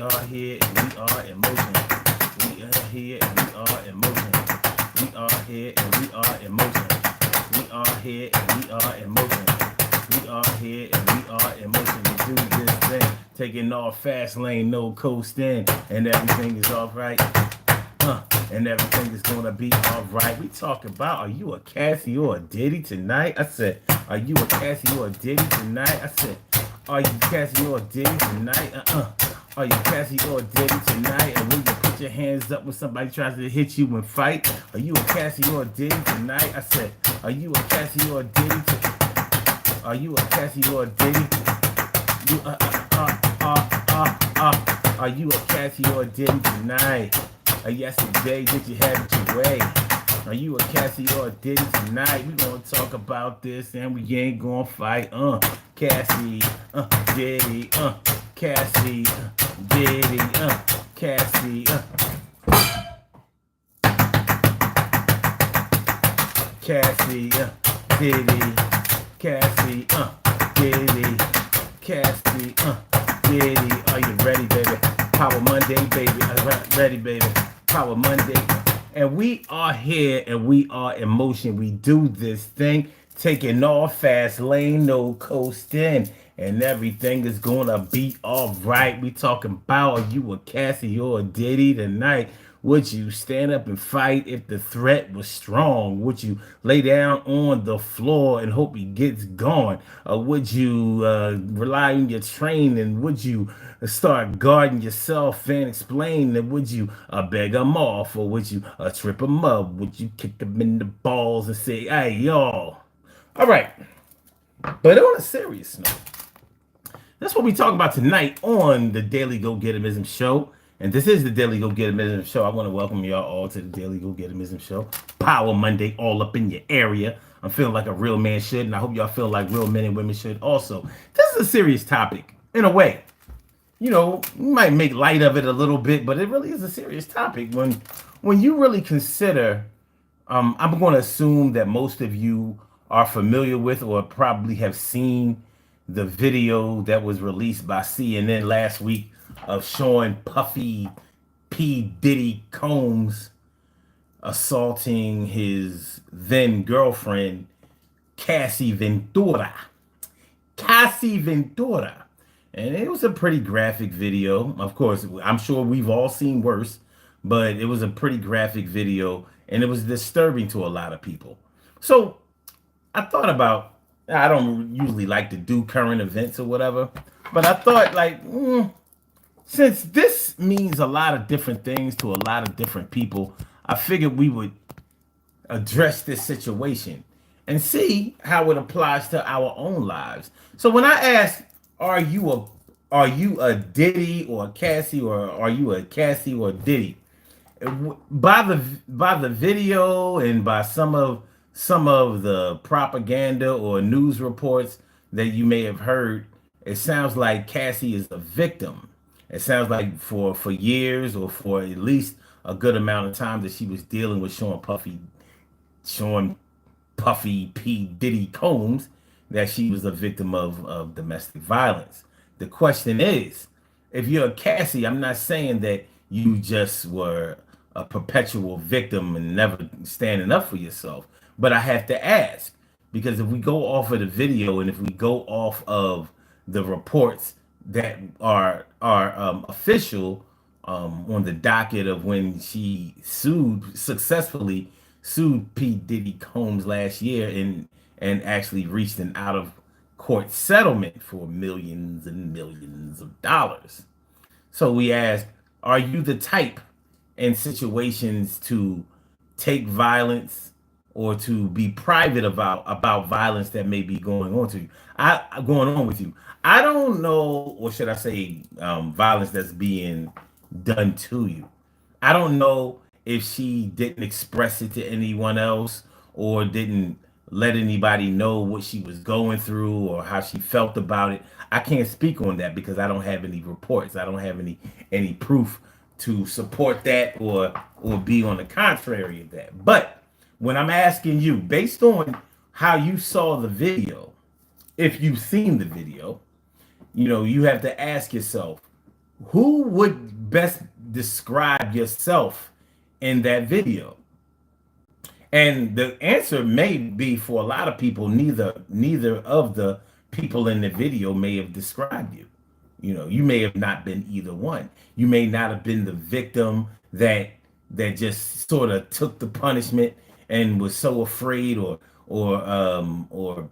are here and we are in motion. We are here and we are in motion. We are here and we are in motion. We are here and we are in motion. We are here and we are in motion to do this thing. Taking off fast lane, no coasting, and everything is all right. And everything is gonna be all right. We talk about, are you a Cassie or a Diddy tonight? I said, are you a Cassie or a Diddy tonight? I said, are you Cassie or a Diddy tonight? Are you Cassie or a Diddy tonight? And when you put your hands up when somebody tries to hit you and fight, are you a Cassie or a Diddy tonight? I said, are you a Cassie or a Diddy? Are you a Cassie or a Diddy? You are you a Cassie or a Diddy tonight? Yesterday, did you have it your way? Are you a Cassie or a Diddy tonight? We gonna talk about this and we ain't gonna fight. Cassie, Diddy, Cassie, Diddy, Cassie, Cassie, Diddy, Cassie, Diddy, Cassie, Diddy. Are you ready, baby? Power Monday, baby. Ready, baby. Power Monday. And we are here and we are in motion. We do this thing, taking off fast lane, no coasting, and everything is gonna be all right. We talking about, are you a Cassie or a Diddy tonight? Would you stand up and fight if the threat was strong? Would you lay down on the floor and hope he gets gone? Or would you rely on your training? Would you start guarding yourself and explain? And would you beg him off? Or would you trip him up? Would you kick him in the balls and say, hey, y'all? All right. But on a serious note, that's what we talk about tonight on the Daily Go Getimism Show. And this is the Daily Go Getimism Show. I want to welcome y'all all to the Daily Go Getimism Show. Power Monday, all up in your area. I'm feeling like a real man should, and I hope y'all feel like real men and women should also. This is a serious topic, in a way. You know, you might make light of it a little bit, but it really is a serious topic. When you really consider, I'm going to assume that most of you are familiar with or probably have seen the video that was released by CNN last week of Sean Puffy P. Diddy Combs assaulting his then girlfriend, Cassie Ventura. Cassie Ventura. And it was a pretty graphic video. Of course, I'm sure we've all seen worse, but it was a pretty graphic video and it was disturbing to a lot of people. So I thought about, I don't usually like to do current events or whatever, but I thought like, since this means a lot of different things to a lot of different people, I figured we would address this situation and see how it applies to our own lives. So when I ask, are you a Diddy or a Cassie, or are you a Cassie or a Diddy? By the video and by some of the propaganda or news reports that you may have heard, it sounds like Cassie is a victim. It sounds like for years or for at least a good amount of time that she was dealing with Sean Puffy P. Diddy Combs, that she was a victim of domestic violence. The question is, if you're a Cassie, I'm not saying that you just were a perpetual victim and never standing up for yourself, but I have to ask, because if we go off of the video and if we go off of the reports that are official on the docket of when she successfully sued P. Diddy Combs last year and actually reached an out of court settlement for millions and millions of dollars. So we ask, are you the type in situations to take violence or to be private about violence that may be going on with you? I don't know, or should I say violence that's being done to you. I don't know if she didn't express it to anyone else or didn't let anybody know what she was going through or how she felt about it. I can't speak on that because I don't have any reports. I don't have any proof to support that or be on the contrary of that. But when I'm asking you, based on how you saw the video, if you've seen the video, you know, you have to ask yourself, who would best describe yourself in that video? And the answer may be, for a lot of people, neither of the people in the video may have described you. You know, you may have not been either one. You may not have been the victim that just sort of took the punishment and was so afraid or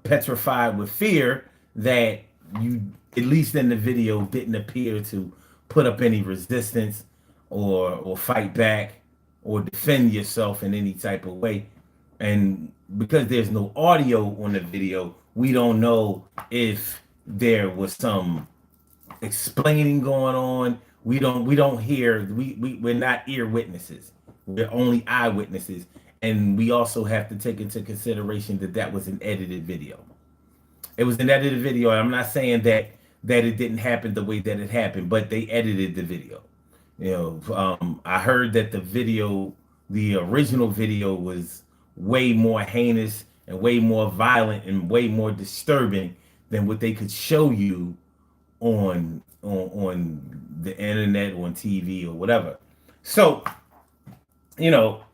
petrified with fear that you, at least in the video, didn't appear to put up any resistance or fight back or defend yourself in any type of way. And because there's no audio on the video, we don't know if there was some explaining going on. We don't hear, we're not ear witnesses. We're only eyewitnesses. And we also have to take into consideration that that was an edited video. It was an edited video. I'm not saying that it didn't happen the way that it happened, but they edited the video. You know, I heard that the original video was way more heinous and way more violent and way more disturbing than what they could show you on the internet, on TV or whatever. So, you know,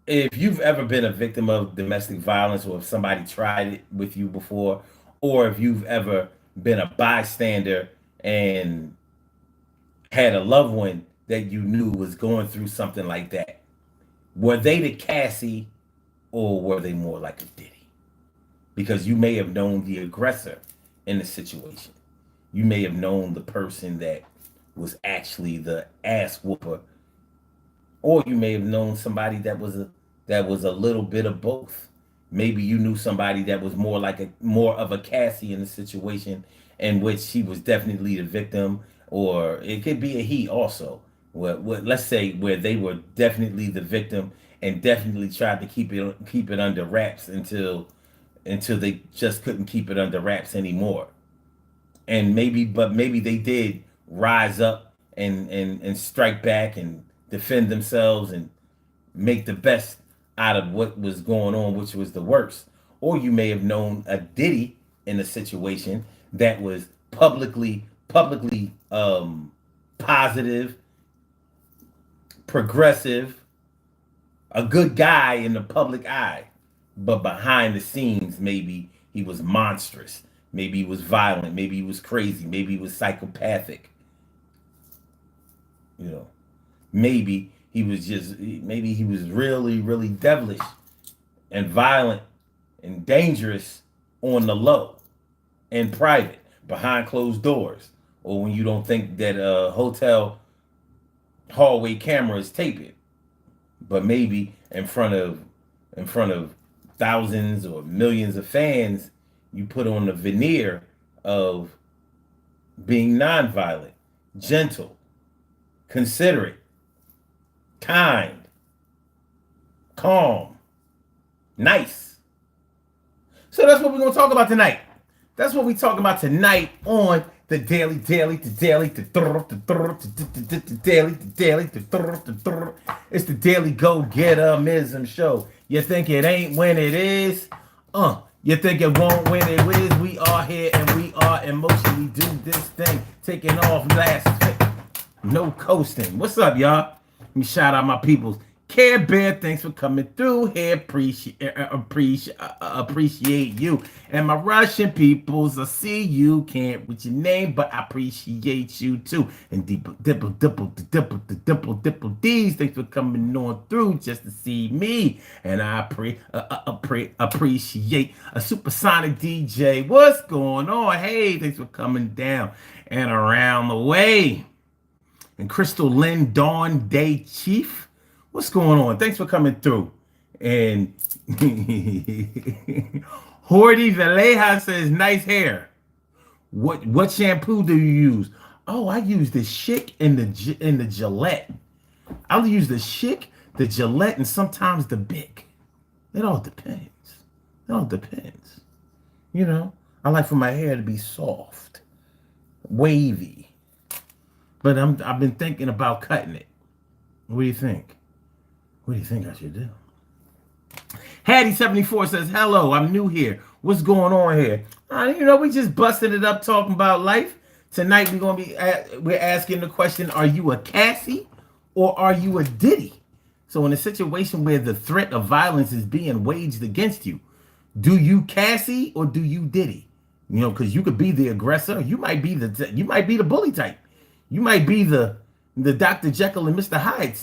if you've ever been a victim of domestic violence, or if somebody tried it with you before, or if you've ever been a bystander and had a loved one that you knew was going through something like that, were they the Cassie or were they more like a Diddy? Because you may have known the aggressor in the situation. You may have known the person that was actually the ass whooper, or you may have known somebody that was a little bit of both. Maybe you knew somebody that was more of a Cassie in the situation, in which she was definitely the victim, or it could be a he also. Let's say where they were definitely the victim and definitely tried to keep it under wraps until they just couldn't keep it under wraps anymore. And maybe they did rise up and strike back and defend themselves and make the best out of what was going on, which was the worst. Or you may have known a Diddy in a situation that was publicly positive, progressive, a good guy in the public eye, but behind the scenes, maybe he was monstrous. Maybe he was violent. Maybe he was crazy. Maybe he was psychopathic. You know, maybe he was really, really devilish and violent and dangerous on the low, in private, behind closed doors, or when you don't think that a hotel hallway camera is taping, but maybe in front of thousands or millions of fans, you put on the veneer of being nonviolent, gentle, considerate, kind, calm, nice. So that's what we're going to talk about tonight. That's what we talk about tonight on the daily. It's the Daily Go Getter-mism show. You think it ain't when it is? You think it won't when it is? We are here and we are in motion. We do this thing. Taking off last. No coasting. What's up, y'all? Let me shout out my peoples. Care Bear, thanks for coming through here. Appreciate you. And my Russian peoples, I see you. Can't reach your name, but I appreciate you too. And Dipple D's, thanks for coming on through just to see me. And I appreciate a supersonic DJ. What's going on? Hey, thanks for coming down and around the way. And Crystal Lynn Dawn Day Chief, what's going on? Thanks for coming through. And Hordy Valeja says, nice hair. What shampoo do you use? Oh, I use the Schick and the Gillette. I'll use the Schick, the Gillette, and sometimes the Bic. It all depends. You know, I like for my hair to be soft, wavy. But I've been thinking about cutting it. What do you think? What do you think I should do? Hattie74 says, hello, I'm new here. What's going on here? You know, we just busted it up talking about life, Tonight we're asking the question: are you a Cassie or are you a Diddy? So in a situation where the threat of violence is being waged against you, do you Cassie or do you Diddy? You know, because you could be the aggressor. You might be the bully type. You might be the Dr. Jekyll and Mr. Hyde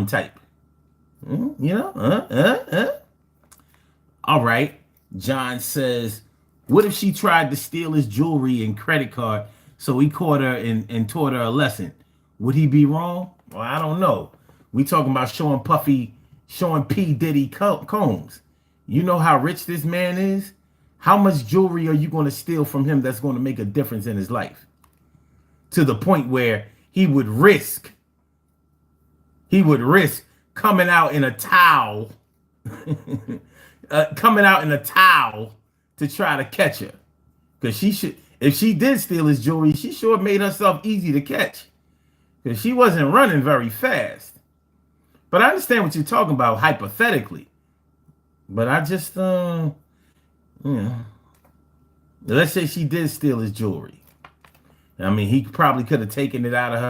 type. You know? All right. John says, what if she tried to steal his jewelry and credit card, so he caught her and taught her a lesson? Would he be wrong? Well, I don't know. We talking about Sean P. Diddy Combs. You know how rich this man is? How much jewelry are you going to steal from him that's going to make a difference in his life? To the point where he would risk coming out in a towel, to try to catch her. Because if she did steal his jewelry, she sure made herself easy to catch. Because she wasn't running very fast. But I understand what you're talking about hypothetically. But I just, let's say she did steal his jewelry. I mean, he probably could have taken it out of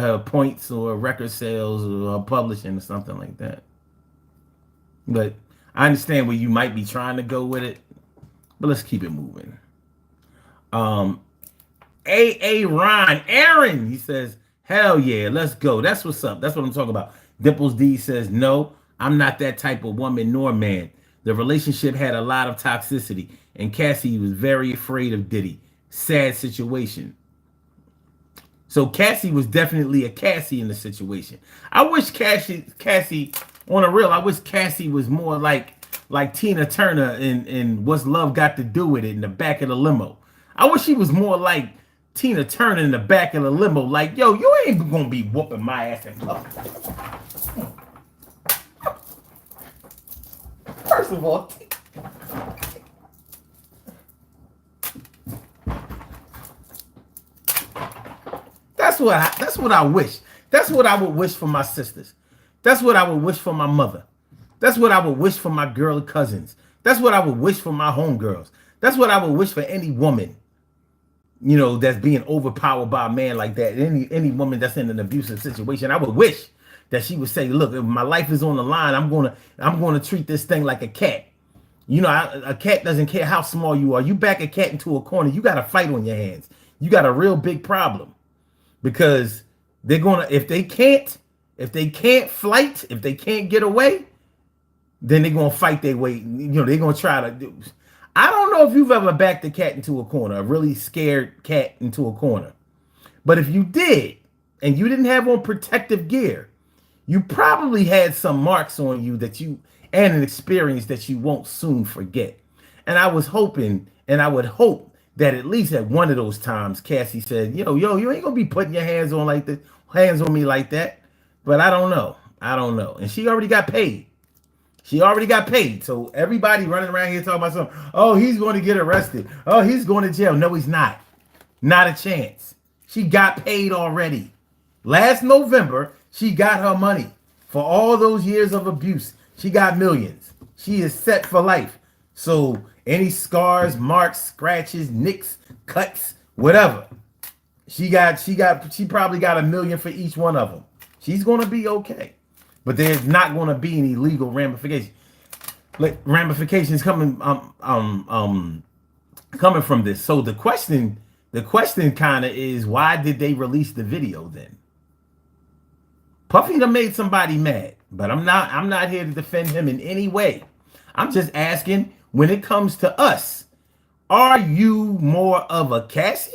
her points or record sales or publishing or something like that. But I understand where you might be trying to go with it. But let's keep it moving. Ron Aaron, he says, hell yeah, let's go. That's what's up. That's what I'm talking about. Dimples D says, no, I'm not that type of woman nor man. The relationship had a lot of toxicity, and Cassie was very afraid of Diddy. Sad situation. So Cassie was definitely a Cassie in the situation. I wish Cassie, on a real, I wish Cassie was more like Tina Turner in What's Love Got to Do With It in the back of the limo. I wish she was more like Tina Turner in the back of the limo. Like, yo, you ain't gonna be whooping my ass in public. First of all, that's what I wish. That's what I would wish for my sisters. That's what I would wish for my mother. That's what I would wish for my girl cousins. That's what I would wish for my homegirls. That's what I would wish for any woman, you know, that's being overpowered by a man like that. Any woman that's in an abusive situation, I would wish that she would say, look, if my life is on the line, I'm gonna treat this thing like a cat. You know, a cat doesn't care how small you are. You back a cat into a corner, you got a fight on your hands. You got a real big problem, because they're gonna, if they can't flight, if they can't get away, then they're gonna fight their way. You know, they're gonna try to do. I don't know if you've ever backed a cat into a corner, a really scared cat into a corner. But if you did, and you didn't have on protective gear, you probably had some marks on you and an experience that you won't soon forget. And I was hoping, and I would hope that at least at one of those times, Cassie said, yo, you ain't gonna be putting your hands on me like that. But I don't know. And she already got paid. So everybody running around here talking about something. Oh, he's going to get arrested. Oh, he's going to jail. No, he's not. Not a chance. She got paid already. Last November, she got her money for all those years of abuse. She got millions. She is set for life. So any scars, marks, scratches, nicks, cuts, whatever, she probably got $1 million for each one of them. She's going to be okay. But there's not going to be any legal ramifications. Like ramifications coming from this. So the question kind of is, why did they release the video then? Puffy done made somebody mad, but I'm not here to defend him in any way. I'm just asking, when it comes to us, are you more of a Cassie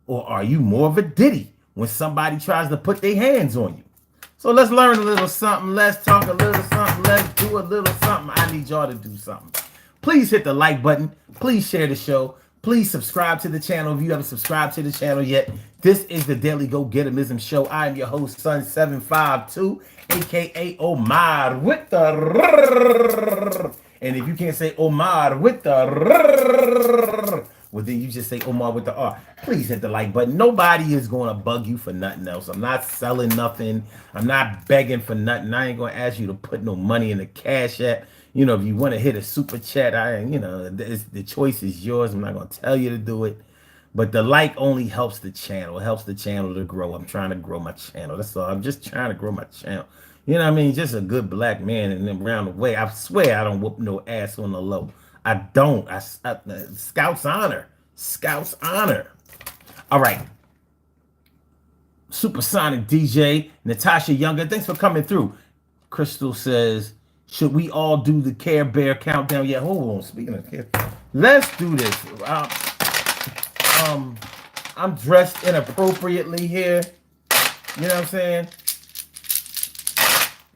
or are you more of a Diddy when somebody tries to put their hands on you? So let's learn a little something. Let's talk a little something. Let's do a little something. I need y'all to do something. Please hit the like button. Please share the show. Please subscribe to the channel if you haven't subscribed to the channel yet. This is the Daily Go Getimism Show. I am your host, Sun752, aka Omar with the. And if you can't say Omar with the, well, then you just say Omar with the R. Please hit the like button. Nobody is going to bug you for nothing else. I'm not selling nothing. I'm not begging for nothing. I ain't going to ask you to put no money in the Cash App. You know, if you want to hit a super chat, the choice is yours. I'm not going to tell you to do it. But the like only helps the channel. It helps the channel to grow. I'm trying to grow my channel. That's all. I'm just trying to grow my channel. You know what I mean? Just a good black man and then around the way. I swear I don't whoop no ass on the low. I don't. Scout's honor. Scout's honor. All right. Supersonic DJ, Natasha Younger. Thanks for coming through. Crystal says, should we all do the Care Bear countdown? Yeah, hold on. Speaking of Care, let's do this. I'm dressed inappropriately here. You know what I'm saying?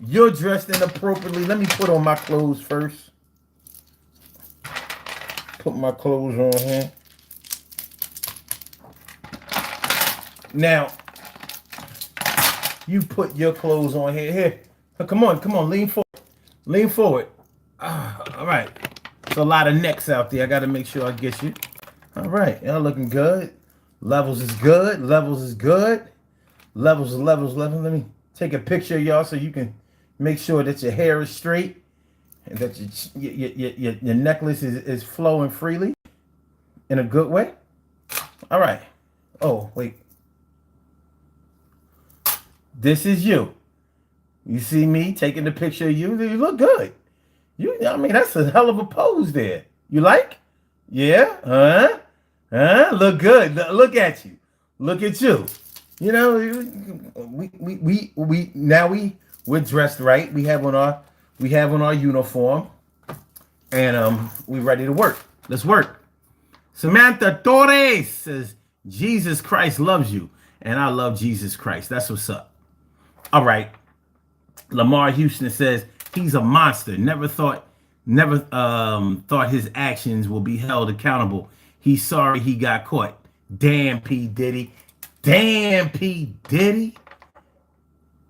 You're dressed inappropriately. Let me put on my clothes first. Put my clothes on here. Now, you put your clothes on here. Here. Come on. Lean forward. Lean forward. All right. There's a lot of necks out there. I got to make sure I get you. All right. Y'all looking good. Levels is good. Levels is good. Levels. Let me take a picture of y'all so you can make sure that your hair is straight and that your necklace is flowing freely in a good way. All right. Oh, wait. This is you. You see me taking the picture of you. You look good. I mean, that's a hell of a pose there. You like? Yeah? Look good. Look at you. Look at you. You know, we're dressed right. We have on our uniform, and we ready to work. Let's work. Samantha Torres says, Jesus Christ loves you, and I love Jesus Christ. That's what's up. All right. Lamar Houston says he's a monster. Never thought his actions will be held accountable. He's sorry he got caught. Damn P. Diddy. Damn P. Diddy.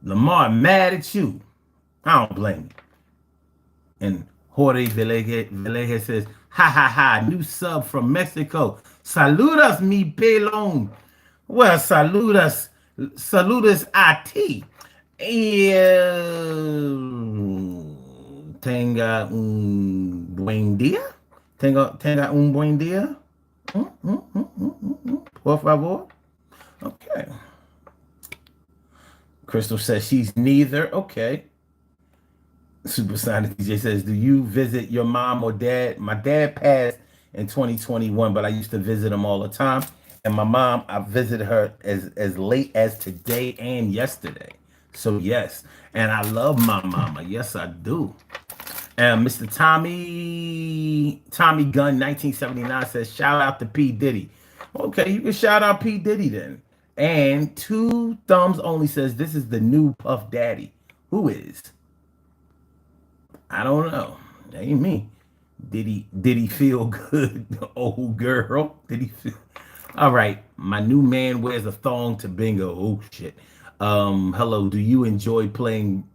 Lamar mad at you. I don't blame you. And Jorge Villegas says, ha ha ha, new sub from Mexico. Saludas mi pelón. Well, saludas a ti. Tenga un buen día. Tenga un buen día. Por favor. Okay. Crystal says she's neither. Okay. Supersonic DJ says, do you visit your mom or dad? My dad passed in 2021, but I used to visit him all the time. And my mom, I visited her as late as today and yesterday. So yes, and I love my mama. Yes, I do. And Mr. Tommy Gunn 1979 says, shout out to P. Diddy. Okay, you can shout out P. Diddy then. And 2 thumbs only says, this is the new Puff Daddy. Who is? I don't know. That ain't me. Did he feel good, old girl? Did he feel? All right, my new man wears a thong to bingo. Oh shit. Hello, do you enjoy playing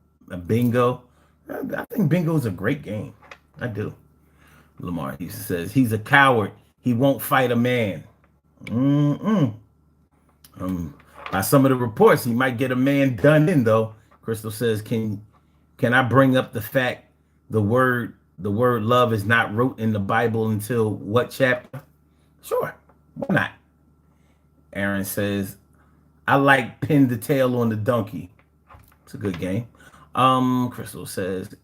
bingo? I think bingo is a great game. I do. Lamar Houston says he's a coward. He won't fight a man. By some of the reports, he might get a man done in though. Crystal says, can I bring up the fact the word love is not wrote in the Bible until what chapter? Sure, why not? Aaron says, I like pin the tail on the donkey. It's a good game. Crystal says,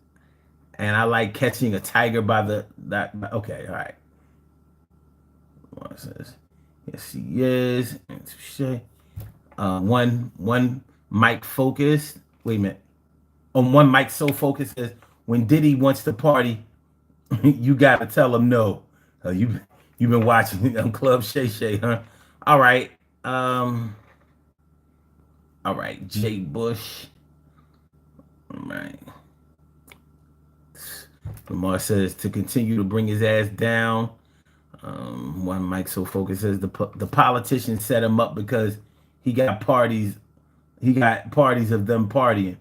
and I like catching a tiger by that. Okay, all right. One says, yes, he is. One mic focused. Wait a minute. On one mic so focused says, when Diddy wants to party, you gotta tell him no. You've been watching Club Shay Shay, huh? All right. All right. Jay Bush. All right. Lamar says to continue to bring his ass down. One Mike so focused says the politician set him up because he got parties. He got parties of them partying.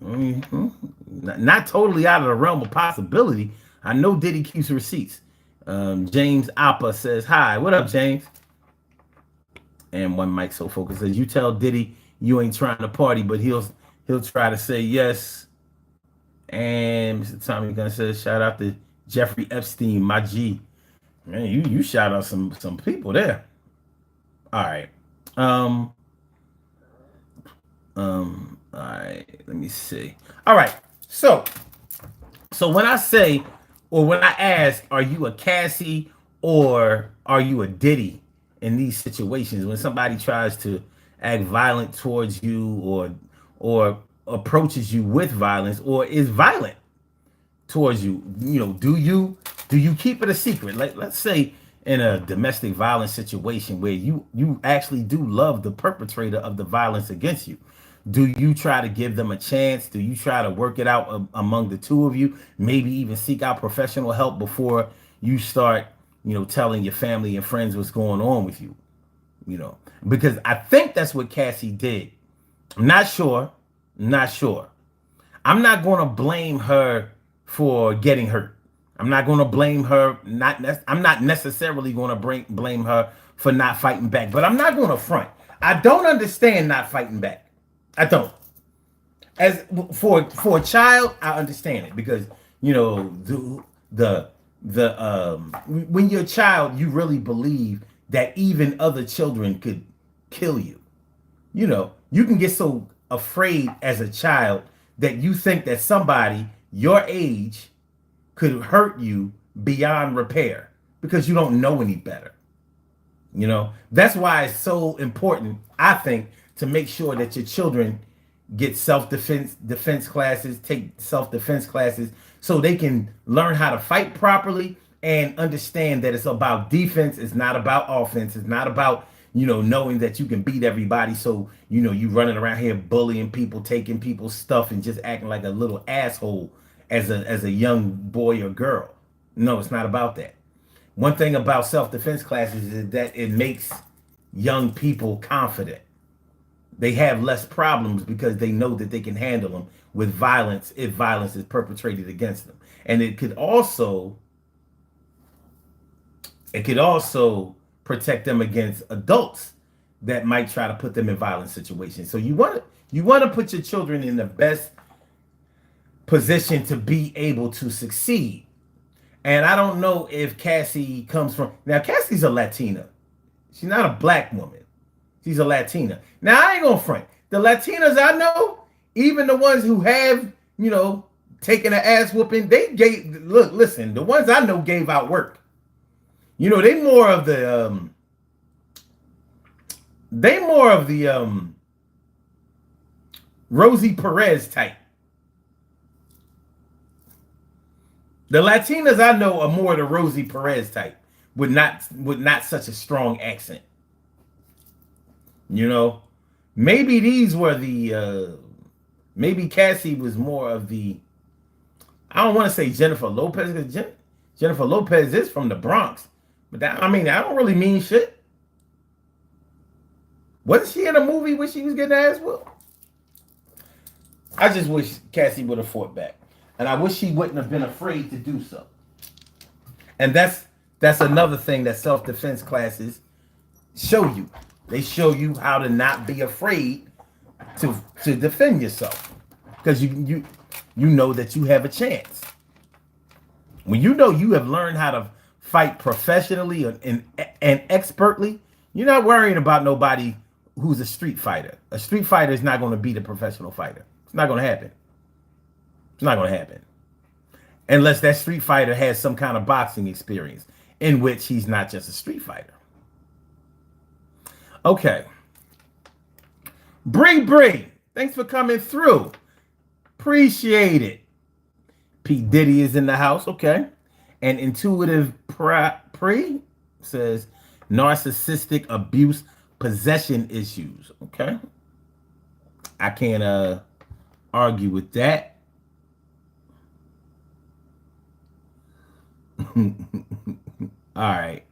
Not totally out of the realm of possibility. I know Diddy keeps receipts. James Appa says, hi, what up, James? And one Mike so focused says, you tell Diddy you ain't trying to party, but he'll try to say yes. And Mr. Tommy Gunn says, shout out to Jeffrey Epstein, my G. Man, you shout out some people there. All right. All right. Let me see. All right. So, when I say, or when I ask, are you a Cassie or are you a Diddy in these situations? When somebody tries to act violent towards you, or approaches you with violence, or is violent towards you, do you keep it a secret? Like, let's say in a domestic violence situation where you actually do love the perpetrator of the violence against you, do you try to give them a chance? Do you try to work it out among the two of you? Maybe even seek out professional help before you start, telling your family and friends what's going on with you. Because I think that's what Cassie did. I'm not sure. Not sure. I'm not going to blame her for getting hurt. I'm not going to blame her. I'm not necessarily going to blame her for not fighting back. But I'm not going to front. I don't understand not fighting back. I don't. As for a child, I understand it because when you're a child, you really believe that even other children could kill you. You can get so afraid as a child that you think that somebody your age could hurt you beyond repair because you don't know any better. That's why it's so important, I think, to make sure that your children get defense classes, take self-defense classes, so they can learn how to fight properly and understand that it's about defense. It's not about offense. It's not about knowing that you can beat everybody. So you running around here bullying people, taking people's stuff, and just acting like a little asshole as a young boy or girl. No, it's not about that. One thing about self-defense classes is that it makes young people confident. They have less problems because they know that they can handle them with violence if violence is perpetrated against them. And it could also protect them against adults that might try to put them in violent situations. So you want to put your children in the best position to be able to succeed. And I don't know if Cassie comes from... Now, Cassie's a Latina. She's not a black woman. She's a Latina. Now, I ain't gonna front. The Latinas I know, even the ones who have, taken an ass whooping, listen, the ones I know gave out work. They more of the Rosie Perez type. The Latinas I know are more the Rosie Perez type, with not such a strong accent. Maybe these were maybe Cassie was more of the, I don't want to say Jennifer Lopez, because Jennifer Lopez is from the Bronx, but I don't really mean shit. Wasn't she in a movie where she was getting her ass whooped? I just wish Cassie would have fought back. And I wish she wouldn't have been afraid to do so. And that's another thing that self-defense classes show you. They show you how to not be afraid to defend yourself. Because you know that you have a chance. When you have learned how to fight professionally and expertly, you're not worrying about nobody who's a street fighter. A street fighter is not going to beat a professional fighter. It's not going to happen. It's not going to happen. Unless that street fighter has some kind of boxing experience in which he's not just a street fighter. Okay. Bree, thanks for coming through. Appreciate it. P. Diddy is in the house. Okay. And Intuitive Pre says narcissistic abuse possession issues. Okay. I can't argue with that. All right.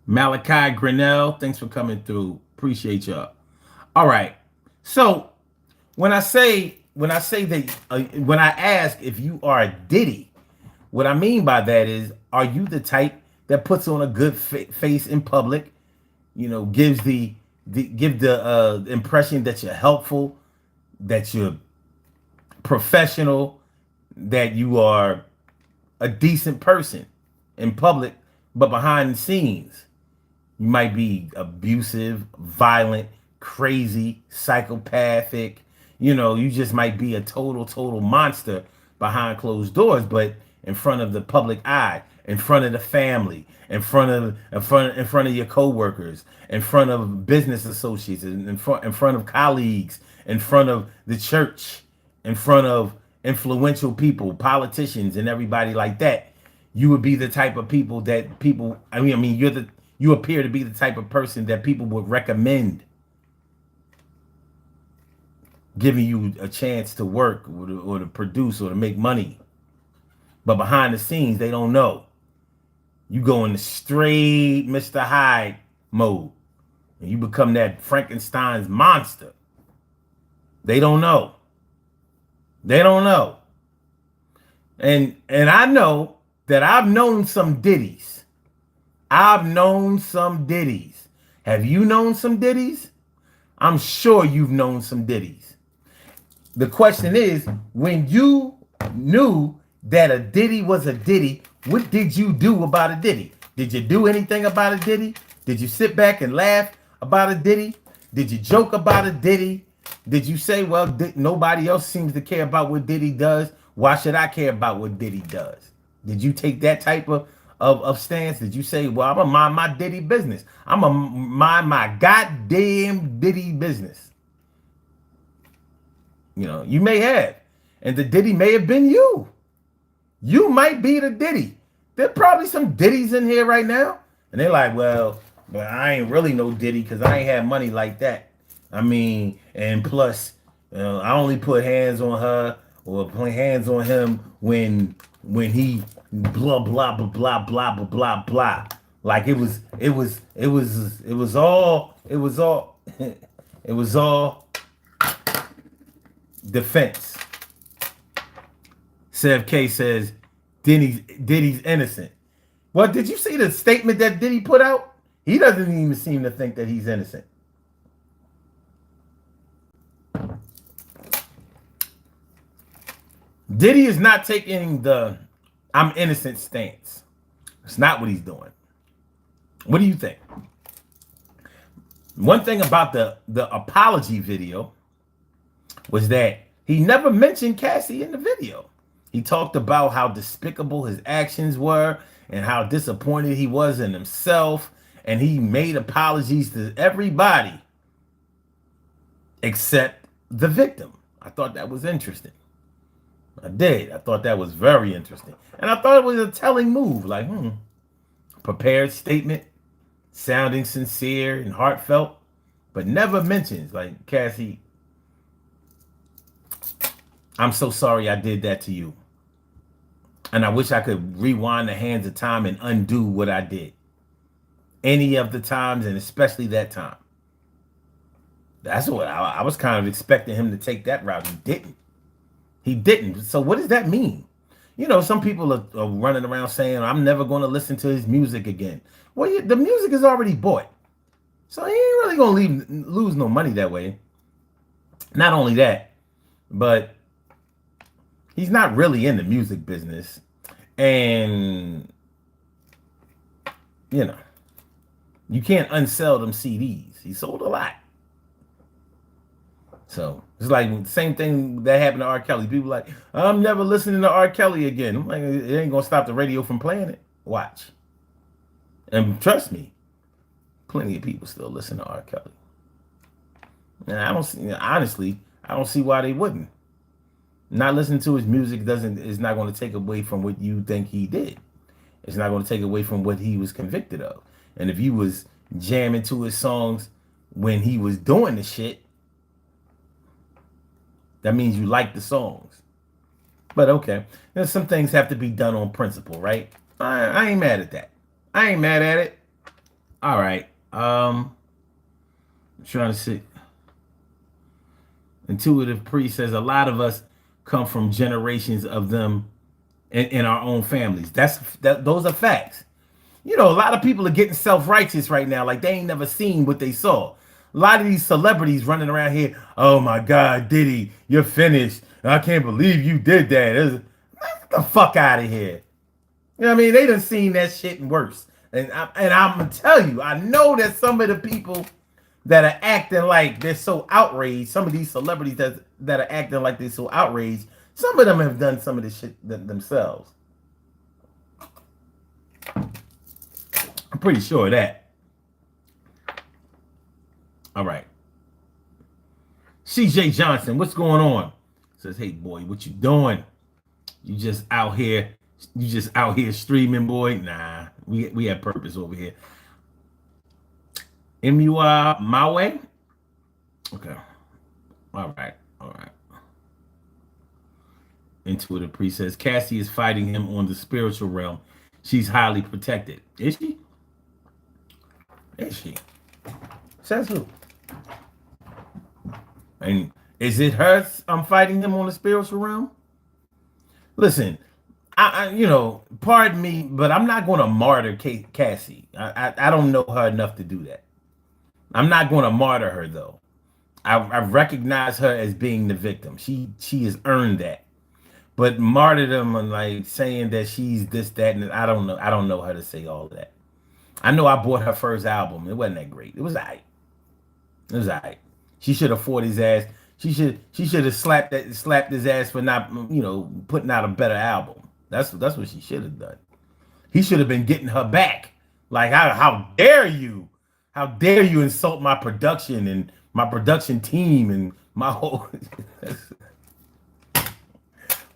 Malachi Grinnell, thanks for coming through. Appreciate y'all. All right. So when I ask if you are a Diddy, what I mean by that is, are you the type that puts on a good face in public? Gives the impression that you're helpful, that you're professional, that you are a decent person in public, but behind the scenes, You might be abusive, violent, crazy, psychopathic. You just might be a total monster behind closed doors, but in front of the public eye, in front of the family, in front of your coworkers, in front of business associates, in front of colleagues, in front of the church, in front of influential people, politicians, and everybody like that. You would be the type of people that people. You appear to be the type of person that people would recommend, giving you a chance to work or to produce or to make money. But behind the scenes, they don't know. You go into straight Mr. Hyde mode, and you become that Frankenstein's monster. They don't know. They don't know. And I know that I've known some Diddies. I've known some Diddies. Have you known some Diddies? I'm sure you've known some Diddies. The question is, when you knew that a Diddy was a Diddy, what did you do about a Diddy? Did you do anything about a Diddy? Did you sit back and laugh about a Diddy? Did you joke about a Diddy? Did you say, well, nobody else seems to care about what Diddy does. Why should I care about what Diddy does? Did you take that type of stance? Did you say, well, I'm going to mind my Diddy business. I'm going to mind my goddamn Diddy business? You may have. And the Diddy may have been you. You might be the Diddy. There are probably some Diddies in here right now. And they're like, well, but I ain't really no Diddy because I ain't had money like that. And plus, I only put hands on her or put hands on him when he blah blah blah blah blah blah blah blah. Like it was all defense. Sev K says Diddy's innocent. Well, did you see the statement that Diddy put out? He doesn't even seem to think that he's innocent. Diddy is not taking the I'm innocent stance. It's not what he's doing. What do you think? One thing about the apology video was that he never mentioned Cassie in the video. He talked about how despicable his actions were and how disappointed he was in himself. And he made apologies to everybody except the victim. I thought that was interesting. I did. I thought that was very interesting. And I thought it was a telling move. Like, prepared statement, sounding sincere and heartfelt, but never mentions, like, Cassie, I'm so sorry I did that to you. And I wish I could rewind the hands of time and undo what I did. Any of the times, and especially that time. That's what I was kind of expecting him to take that route. He didn't. He didn't. So what does that mean? Some people are running around saying, I'm never going to listen to his music again. Well, the music is already bought. So he ain't really going to lose no money that way. Not only that, but he's not really in the music business. And, you can't unsell them CDs. He sold a lot. So it's like the same thing that happened to R. Kelly. People like, I'm never listening to R. Kelly again. I'm like, it ain't going to stop the radio from playing it. Watch. And trust me, plenty of people still listen to R. Kelly. And I don't see, honestly, I don't see why they wouldn't. Not listening to his music is not going to take away from what you think he did. It's not going to take away from what he was convicted of. And if you was jamming to his songs when he was doing the shit, that means you like the songs. But okay, some things have to be done on principle, right? I ain't mad at that. I ain't mad at it. All right. I'm trying to see. Intuitive Priest says a lot of us come from generations of them in our own families. Those are facts. A lot of people are getting self-righteous right now, like they ain't never seen what they saw. A lot of these celebrities running around here, oh my God, Diddy, you're finished. I can't believe you did that. Get the fuck out of here. You know what I mean? They done seen that shit and worse. And I'm gonna tell you, I know that some of the people that are acting like they're so outraged, some of these celebrities that are acting like they're so outraged, some of them have done some of this shit themselves. I'm pretty sure of that. All right. CJ Johnson, what's going on? Says, hey boy, what you doing? You just out here streaming, boy. Nah, we have purpose over here. MUR my way? Okay. All right. Intuitive Priest says Cassie is fighting him on the spiritual realm. She's highly protected. Is she? Is she? Says who? And is it her I'm fighting him on the spiritual realm? Listen, I pardon me, but I'm not going to martyr Cassie. I don't know her enough to do that. I'm not going to martyr her, though. I recognize her as being the victim. She has earned that. But martyrdom and like saying that she's this, that, and I don't know. I don't know how to say all of that. I know I bought her first album. It wasn't that great. It was all right. It was all right. She should have fought his ass. She should have slapped his ass for not, putting out a better album. That's what she should have done. He should have been getting her back. Like, how dare you? How dare you insult my production and my production team and my whole...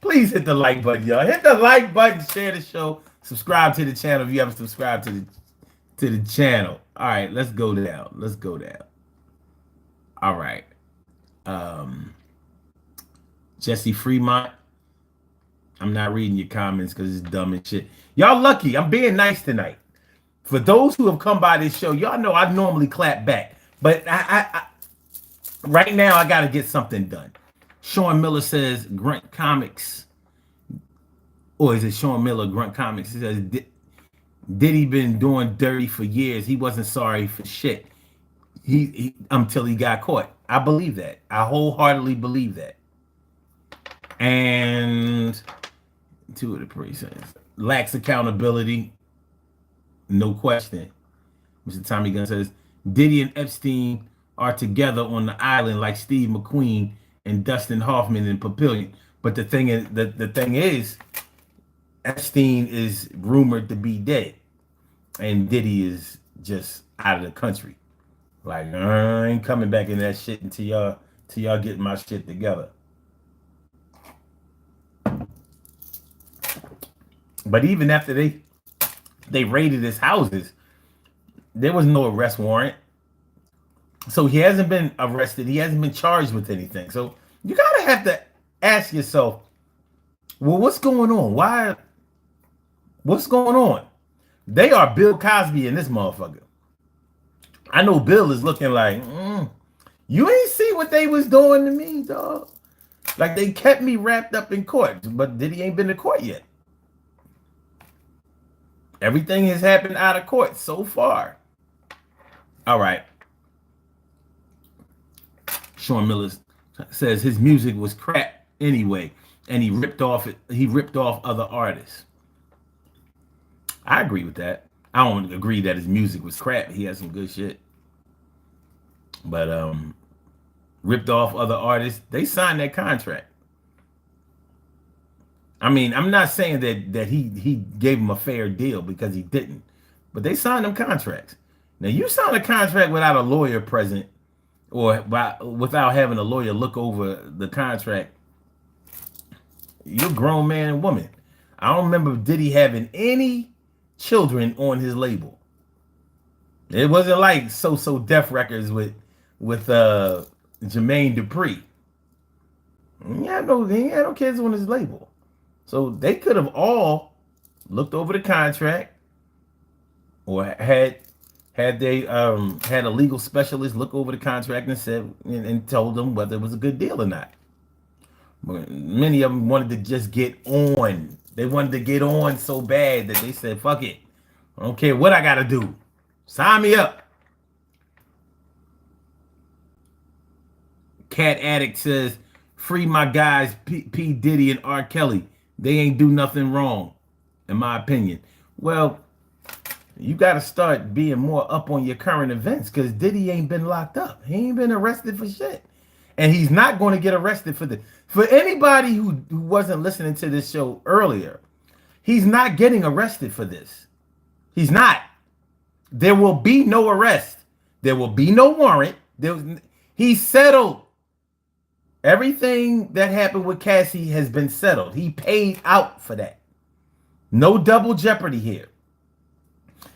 Please hit the like button, y'all. Hit the like button, share the show, subscribe to the channel if you haven't subscribed to the channel. All right, let's go down. All right. Jesse Fremont. I'm not reading your comments because it's dumb and shit. Y'all lucky. I'm being nice tonight. For those who have come by this show, y'all know I normally clap back. But I right now I got to get something done. Sean Miller says Grunt Comics. Or is it Sean Miller, Grunt Comics? He says, Diddy been doing dirty for years. He wasn't sorry for shit. He until he got caught. I believe that. I wholeheartedly believe that. And two of the precincts lacks accountability. No question. Mr. Tommy Gunn says Diddy and Epstein are together on the island like Steve McQueen and Dustin Hoffman in Papillion. But the thing is, Epstein is rumored to be dead, and Diddy is just out of the country. Like, I ain't coming back in that shit until y'all get my shit together. But even after they raided his houses, there was no arrest warrant. So he hasn't been arrested. He hasn't been charged with anything. So you gotta have to ask yourself, well, what's going on? What's going on? They are Bill Cosby in this motherfucker. I know Bill is looking like, you ain't see what they was doing to me, dog. Like, they kept me wrapped up in court, but Diddy ain't been to court yet. Everything has happened out of court so far. All right. Sean Miller says his music was crap anyway, and he ripped off other artists. I agree with that. I don't agree that his music was crap. He has some good shit. But ripped off other artists. They signed that contract. I mean, I'm not saying that he gave him a fair deal, because he didn't. But they signed them contracts. Now, you sign a contract without a lawyer present, or without having a lawyer look over the contract, you're a grown man and woman. I don't remember Diddy having any children on his label. It wasn't like So Def Records with Jermaine Dupri. He had no kids on his label. So they could have all looked over the contract, or had a legal specialist look over the contract and said and told them whether it was a good deal or not. But many of them wanted to just get on. They wanted to get on so bad that they said, fuck it. I don't care what I got to do. Sign me up. Cat Addict says, free my guys, P. Diddy and R. Kelly. They ain't do nothing wrong, in my opinion. Well, You got to start being more up on your current events because Diddy ain't been locked up. He ain't been arrested for shit. And he's not going to get arrested for this. For anybody who wasn't listening to this show earlier, he's not getting arrested for this. He's not. There will be no arrest. There will be no warrant. He settled. Everything that happened with Cassie has been settled. He paid out for that. No double jeopardy here.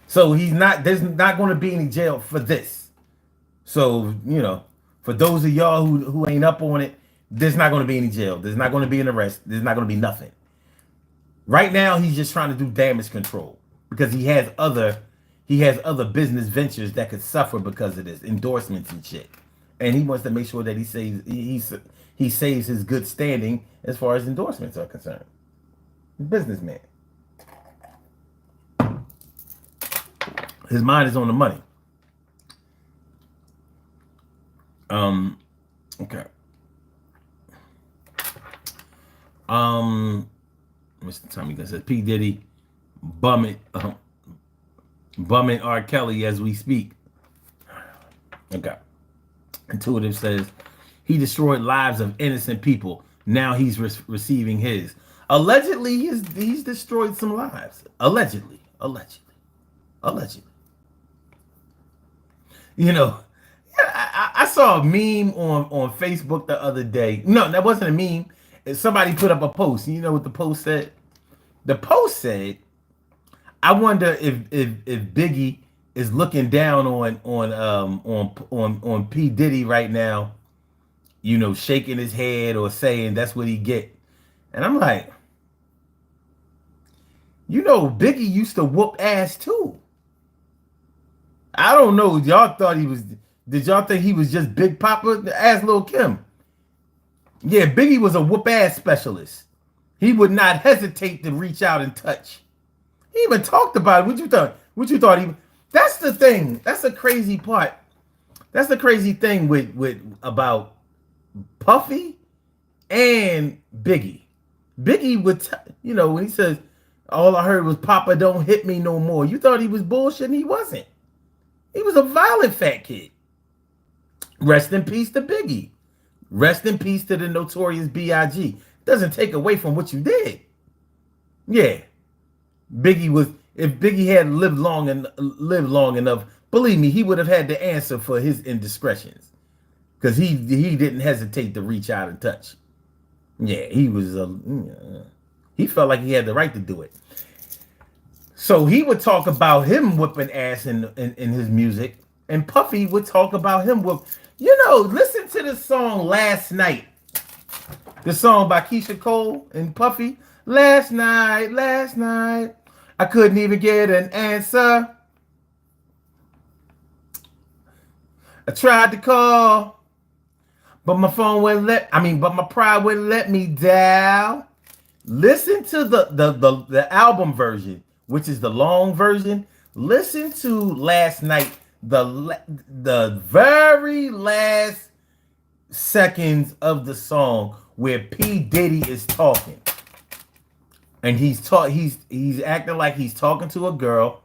So there's not going to be any jail for this. So, for those of y'all who ain't up on it, there's not going to be any jail. There's not going to be an arrest. There's not going to be nothing. Right now, he's just trying to do damage control because he has other business ventures that could suffer because of this, endorsements and shit. And he wants to make sure that he saves his good standing as far as endorsements are concerned. Businessman. His mind is on the money. Okay. Mr. Tommy says P. Diddy bumming R. Kelly as we speak. Okay. Intuitive says he destroyed lives of innocent people. Now he's receiving his. Allegedly, he's destroyed some lives. Allegedly. I saw a meme on Facebook the other day. No, that wasn't a meme. Somebody put up a post. You know what the post said? The post said, "I wonder if Biggie is looking down on P. Diddy right now, shaking his head or saying that's what he get." And I'm like, Biggie used to whoop ass too. I don't know. Y'all thought he was. Did y'all think he was just Big Papa? Ask Lil' Kim. Yeah, Biggie was a whoop ass specialist. He would not hesitate to reach out and touch. He even talked about it. What you thought? That's the thing. That's the crazy part. That's the crazy thing with about Puffy and Biggie. Biggie would, when he says, "All I heard was Papa don't hit me no more." You thought he was bullshitting. He wasn't. He was a violent fat kid. Rest in peace to Biggie. Rest in peace to the notorious B.I.G. Doesn't take away from what you did. Yeah. If Biggie had lived long enough, believe me, he would have had the answer for his indiscretions. Because he didn't hesitate to reach out and touch. Yeah, he felt like he had the right to do it. So he would talk about him whipping ass in his music, and Puffy would talk about him listen to the song Last Night. The song by Keisha Cole and Puffy. Last night, I couldn't even get an answer. I tried to call, but my pride wouldn't let me down. Listen to the album version, which is the long version. Listen to Last Night, the very last seconds of the song where P. Diddy is talking. And he's acting like he's talking to a girl,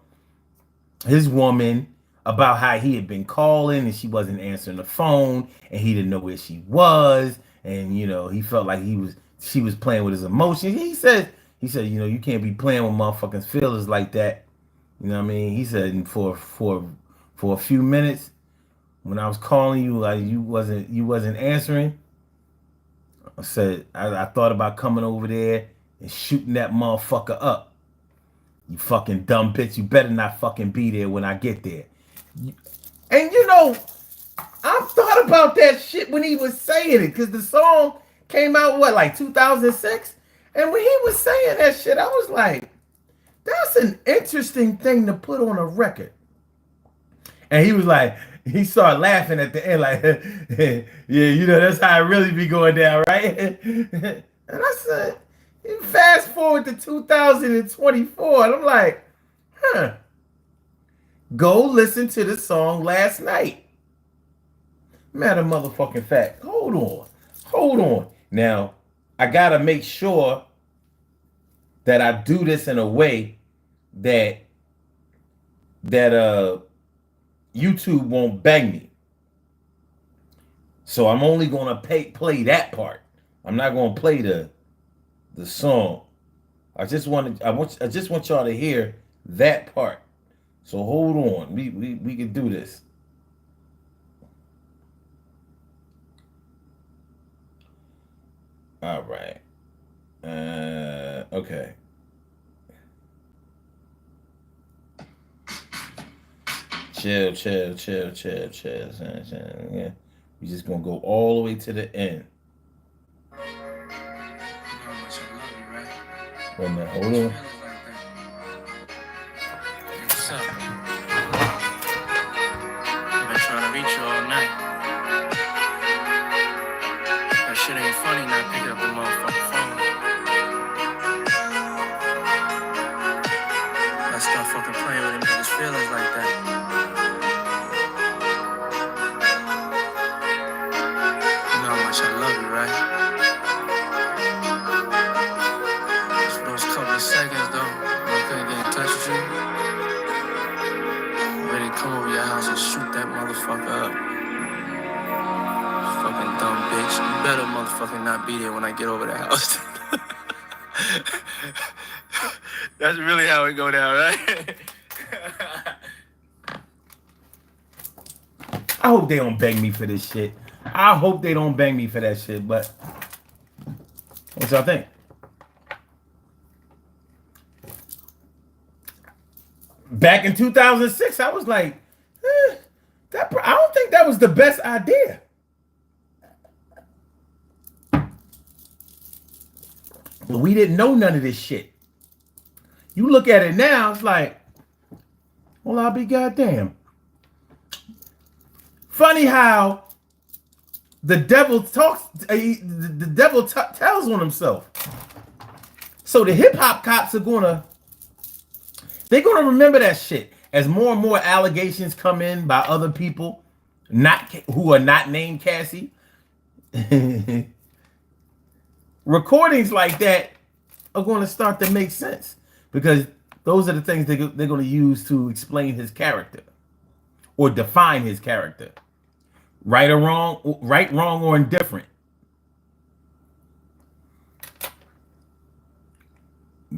his woman, about how he had been calling and she wasn't answering the phone and he didn't know where she was, and he felt like she was playing with his emotions. He said, you can't be playing with motherfuckers' feelings like that. You know what I mean? He said for a few minutes when I was calling you, like you wasn't answering. I said I thought about coming over there and shooting that motherfucker up. You fucking dumb bitch. You better not fucking be there when I get there. And I thought about that shit when he was saying it, because the song came out, like 2006? And when he was saying that shit, I was like, that's an interesting thing to put on a record. And he was like, he started laughing at the end, like, yeah, that's how it really be going down, right? And I said, fast forward to 2024, and I'm like, go listen to the song Last Night. Matter of motherfucking fact. Hold on. Now, I gotta make sure that I do this in a way that that YouTube won't bang me. So I'm only gonna play that part. I'm not gonna play the song. I just want y'all to hear that part. So hold on. We can do this. All right. Okay. Chill. Yeah. We just gonna go all the way to the end. Wait a minute, hold on. What's up? I've been trying to reach you all night. That shit ain't funny not picking up the motherfucking phone. Let's stop fucking playing with a nigga's feelings like that. You know how much I love you, right? Just for those couple of seconds, though, when I couldn't get in touch with you, I'm ready to come over your house and shoot that motherfucker up. Fucking dumb bitch. You better motherfucking not be there when I get over the house. That's really how it go down, right? I hope they don't bang me for this shit. I hope they don't bang me for that shit, but what y'all think? Back in 2006, I was like, I don't think that was the best idea. But we didn't know none of this shit. You look at it now, it's like, well, I'll be goddamn. Funny how the devil talks, the devil tells on himself. So the hip hop cops are they're gonna remember that shit as more and more allegations come in by other people, who are not named Cassie. Recordings like that are going to start to make sense because those are the things they're going to use to explain his character or define his character. Right, wrong, or indifferent.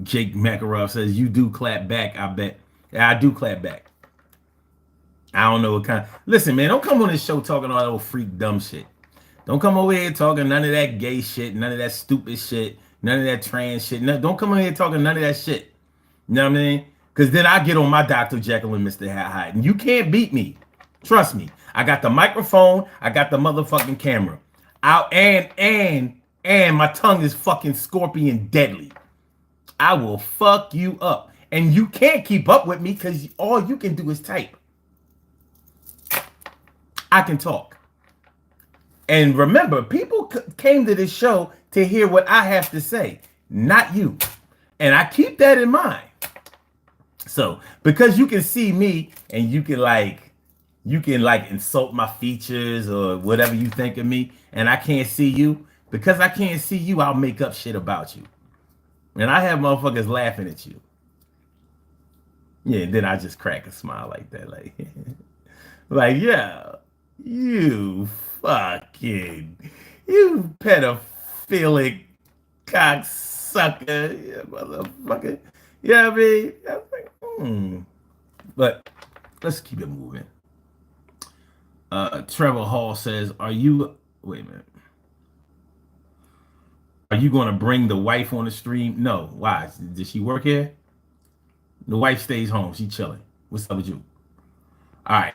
Jake Makarov says, you do clap back, I bet. Yeah, I do clap back. I don't know what kind. Listen, man, don't come on this show talking all that old freak dumb shit. Don't come over here talking none of that gay shit, none of that stupid shit, none of that trans shit. No, don't come over here talking none of that shit. You know what I mean? Because then I get on my Dr. Jekyll and Mr. Hyde. And you can't beat me. Trust me. I got the microphone. I got the motherfucking camera. And my tongue is fucking scorpion deadly. I will fuck you up. And you can't keep up with me because all you can do is type. I can talk. And remember, people came to this show to hear what I have to say, not you. And I keep that in mind. So, because you can see me and you can insult my features or whatever you think of me, and I can't see you, because I can't see you, I'll make up shit about you. And I have motherfuckers laughing at you. Yeah, and then I just crack a smile like that. Like, yeah, you pedophilic cocksucker, yeah, motherfucker. You know what I mean? I was like, But let's keep it moving. Trevor Hall says, wait a minute. Are you going to bring the wife on the stream? No. Why? Does she work here? The wife stays home. She chilling. What's up with you? All right.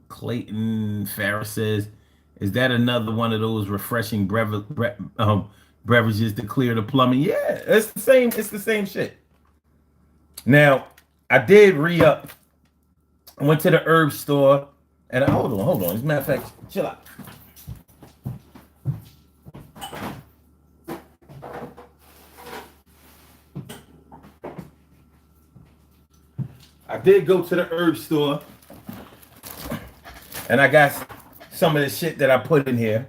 Clayton Farrah says, is that another one of those refreshing beverages to clear the plumbing? Yeah, it's the same. It's the same shit. Now, I did re-up. I went to the herb store and hold on. As a matter of fact, chill out. I did go to the herb store and I got some of the shit that I put in here.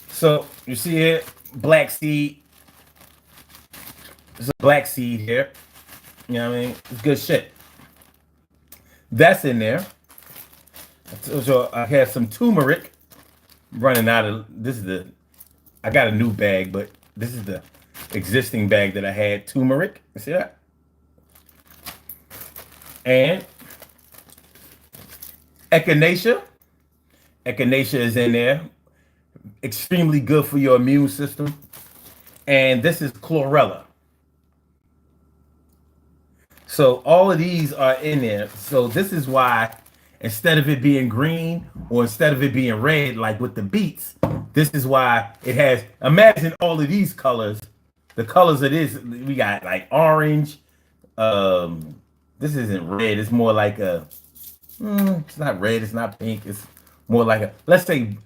So you see here, black seed. There's a black seed here. You know what I mean? It's good shit. That's in there. So I have some turmeric. Running out of this is the. I got a new bag, but this is the existing bag that I had. Turmeric. You see that? And echinacea. Echinacea is in there. Extremely good for your immune system. And this is chlorella. So all of these are in there. So this is why instead of it being green or instead of it being red, like with the beets, this is why it has, imagine all of these colors. The colors of this, we got like orange. This isn't red. It's more like a, it's not red. It's not pink. It's more like a, let's say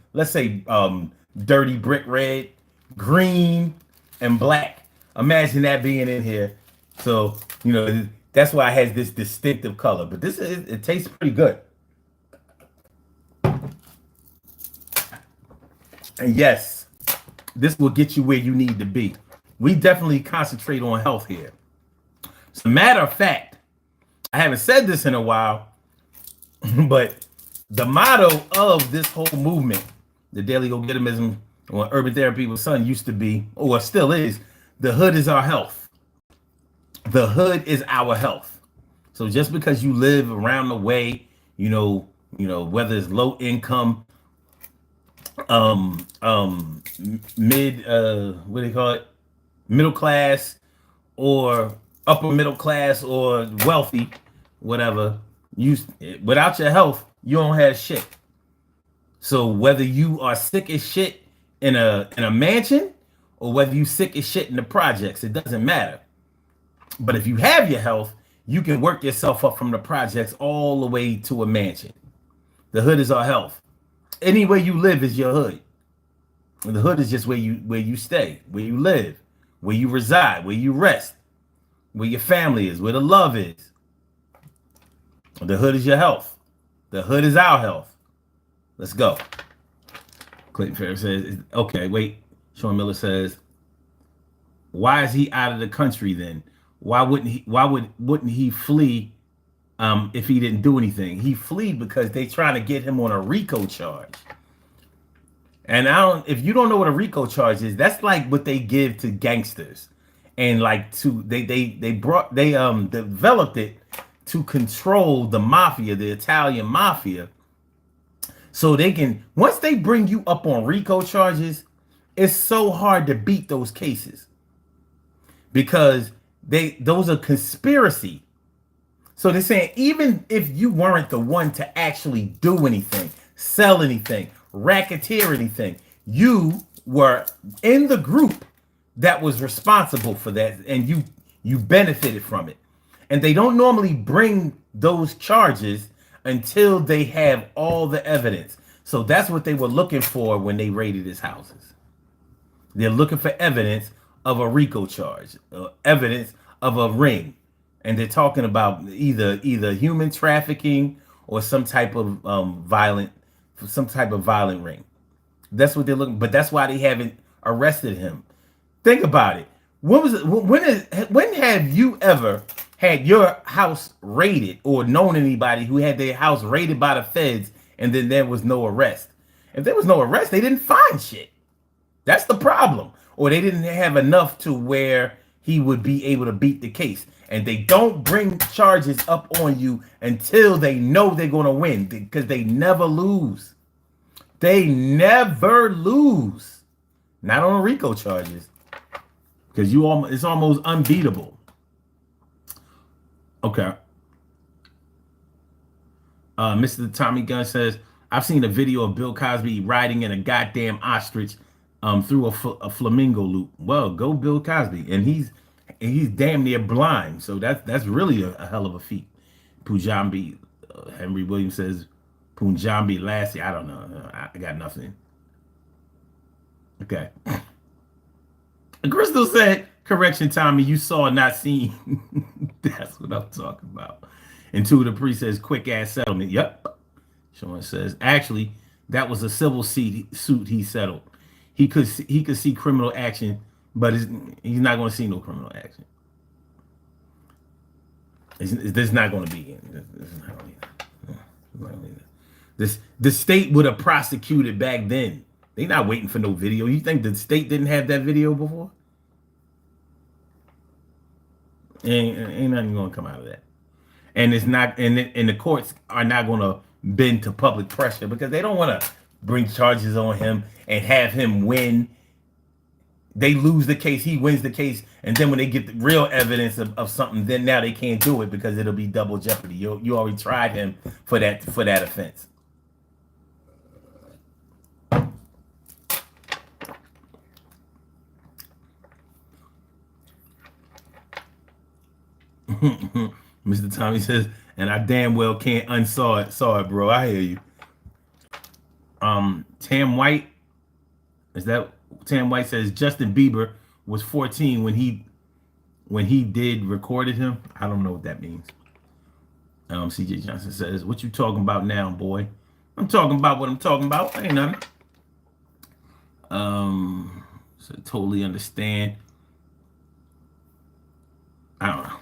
dirty brick red, green, and black. Imagine that being in here. So, you know, that's why it has this distinctive color. But this is, it tastes pretty good. And yes, this will get you where you need to be. We definitely concentrate on health here. As a matter of fact, I haven't said this in a while, but the motto of this whole movement, the Daily Go-Getimism or Urban Therapy with Sun, used to be, or still is, the hood is our health. The hood is our health. So just because you live around the way, you know, whether it's low income, mid, what do you call it? Middle class or upper middle class or wealthy, whatever, you, without your health, you don't have shit. So whether you are sick as shit in a mansion or whether you sick as shit in the projects, it doesn't matter. But if you have your health, you can work yourself up from the projects all the way to a mansion. The hood is our health. Anywhere you live is your hood. The hood is just where you stay, where you live, where you reside, where you rest, where your family is, where the love is. The hood is your health. The hood is our health. Let's go. Clayton Ferris says, okay, wait. Sean Miller says, why is he out of the country then? Why wouldn't he flee if he didn't do anything? He flee because they trying to get him on a RICO charge. And if you don't know what a RICO charge is, that's like what they give to gangsters. And like they developed it to control the mafia, the Italian mafia. So they can, once they bring you up on RICO charges, it's so hard to beat those cases because those are conspiracy. So they're saying even if you weren't the one to actually do anything, sell anything, racketeer anything, you were in the group that was responsible for that, and you benefited from it. And they don't normally bring those charges until they have all the evidence. So that's what they were looking for when they raided his houses. They're looking for evidence of a RICO charge, evidence of a ring. And they're talking about either human trafficking or some type of violent ring. That's what they're looking. But that's why they haven't arrested him. Think about it. When have you ever had your house raided or known anybody who had their house raided by the feds and then there was no arrest? If there was no arrest, they didn't find shit. That's the problem. Or they didn't have enough to where he would be able to beat the case. And they don't bring charges up on you until they know they're going to win, because they never lose. They never lose. Not on RICO charges, because it's almost unbeatable. Okay. Mr. Tommy Gunn says, I've seen a video of Bill Cosby riding in a goddamn ostrich through a flamingo loop. Well, go Bill Cosby. And he's damn near blind. So that's really a hell of a feat. Punjabi, Henry Williams says, Punjabi Lassie. I don't know. I got nothing. Okay. Crystal said, correction, Tommy, you saw not seen. That's what I'm talking about. Intuitive Priest says, quick ass settlement. Yep. Sean says, actually, that was a civil suit he settled. He could see criminal action, but he's not going to see no criminal action. There's not going to be. The state would have prosecuted back then. They not waiting for no video. You think the state didn't have that video before? Ain't nothing gonna come out of that. And it's not, and the courts are not gonna bend to public pressure because they don't want to bring charges on him and have him win. They lose the case, he wins the case, and then when they get the real evidence of something, then now they can't do it because it'll be double jeopardy. You already tried him for that offense. Mr. Tommy says, and I damn well can't unsaw it. Saw it, bro. I hear you. Tam White, is that Tam White says Justin Bieber was 14 when he did recorded him. I don't know what that means. CJ Johnson says, what you talking about now, boy? I'm talking about what I'm talking about. Ain't nothing. So totally understand. I don't know.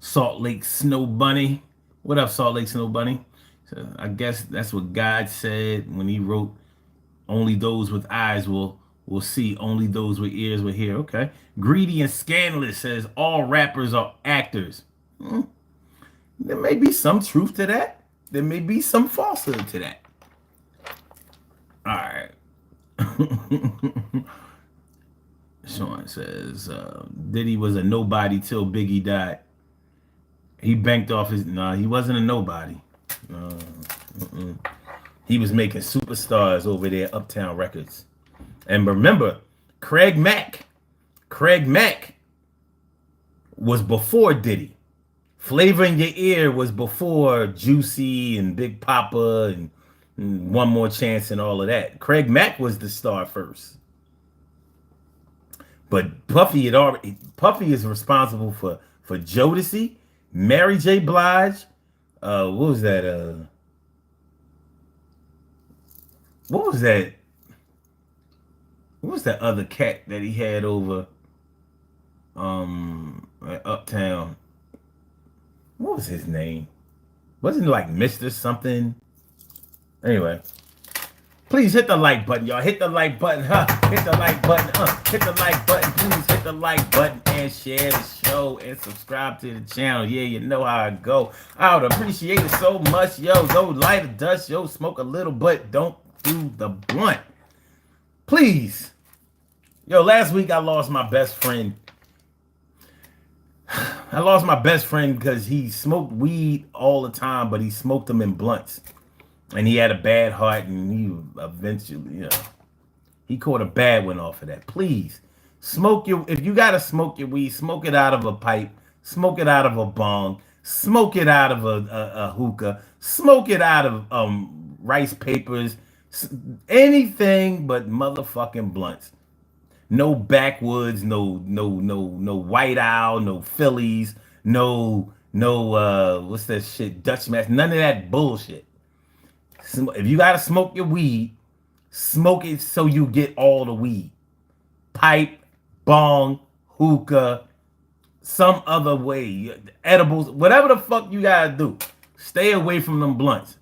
Salt Lake Snow Bunny. What up, Salt Lake Snow Bunny? So I guess that's what God said when he wrote, only those with eyes will see, only those with ears will hear. Okay. Greedy and Scandalous says all rappers are actors. There may be some truth to that. There may be some falsehood to that. All right. Sean says Diddy was a nobody till Biggie died. He banked off his... Nah, he wasn't a nobody. He was making superstars over there, Uptown Records. And remember, Craig Mack was before Diddy. Flavor in Your Ear was before Juicy and Big Papa and One More Chance and all of that. Craig Mack was the star first. But Puffy is responsible for Jodeci, Mary J. Blige. What was that? What was that? What was that other cat that he had over Uptown? What was his name? Wasn't it like Mr. something? Anyway. Please hit the like button, y'all. Hit the like button, huh? Hit the like button, hit the like button. Please hit the like button and share the show and subscribe to the channel. Yeah, you know how I go. I would appreciate it so much, yo. Don't light a dust, yo. Smoke a little, but don't do the blunt. Please. Yo, last week I lost my best friend. I lost my best friend because he smoked weed all the time, but he smoked them in blunts. And he had a bad heart, and he eventually, he caught a bad one off of that. Please, if you got to smoke your weed, smoke it out of a pipe, smoke it out of a bong, smoke it out of a hookah, smoke it out of rice papers, anything but motherfucking blunts. No backwoods, no White Owl, no Phillies, no what's that shit, Dutch Mass, none of that bullshit. If you gotta smoke your weed, smoke it so you get all the weed. Pipe, bong, hookah, some other way, edibles, whatever the fuck you gotta do. Stay away from them blunts.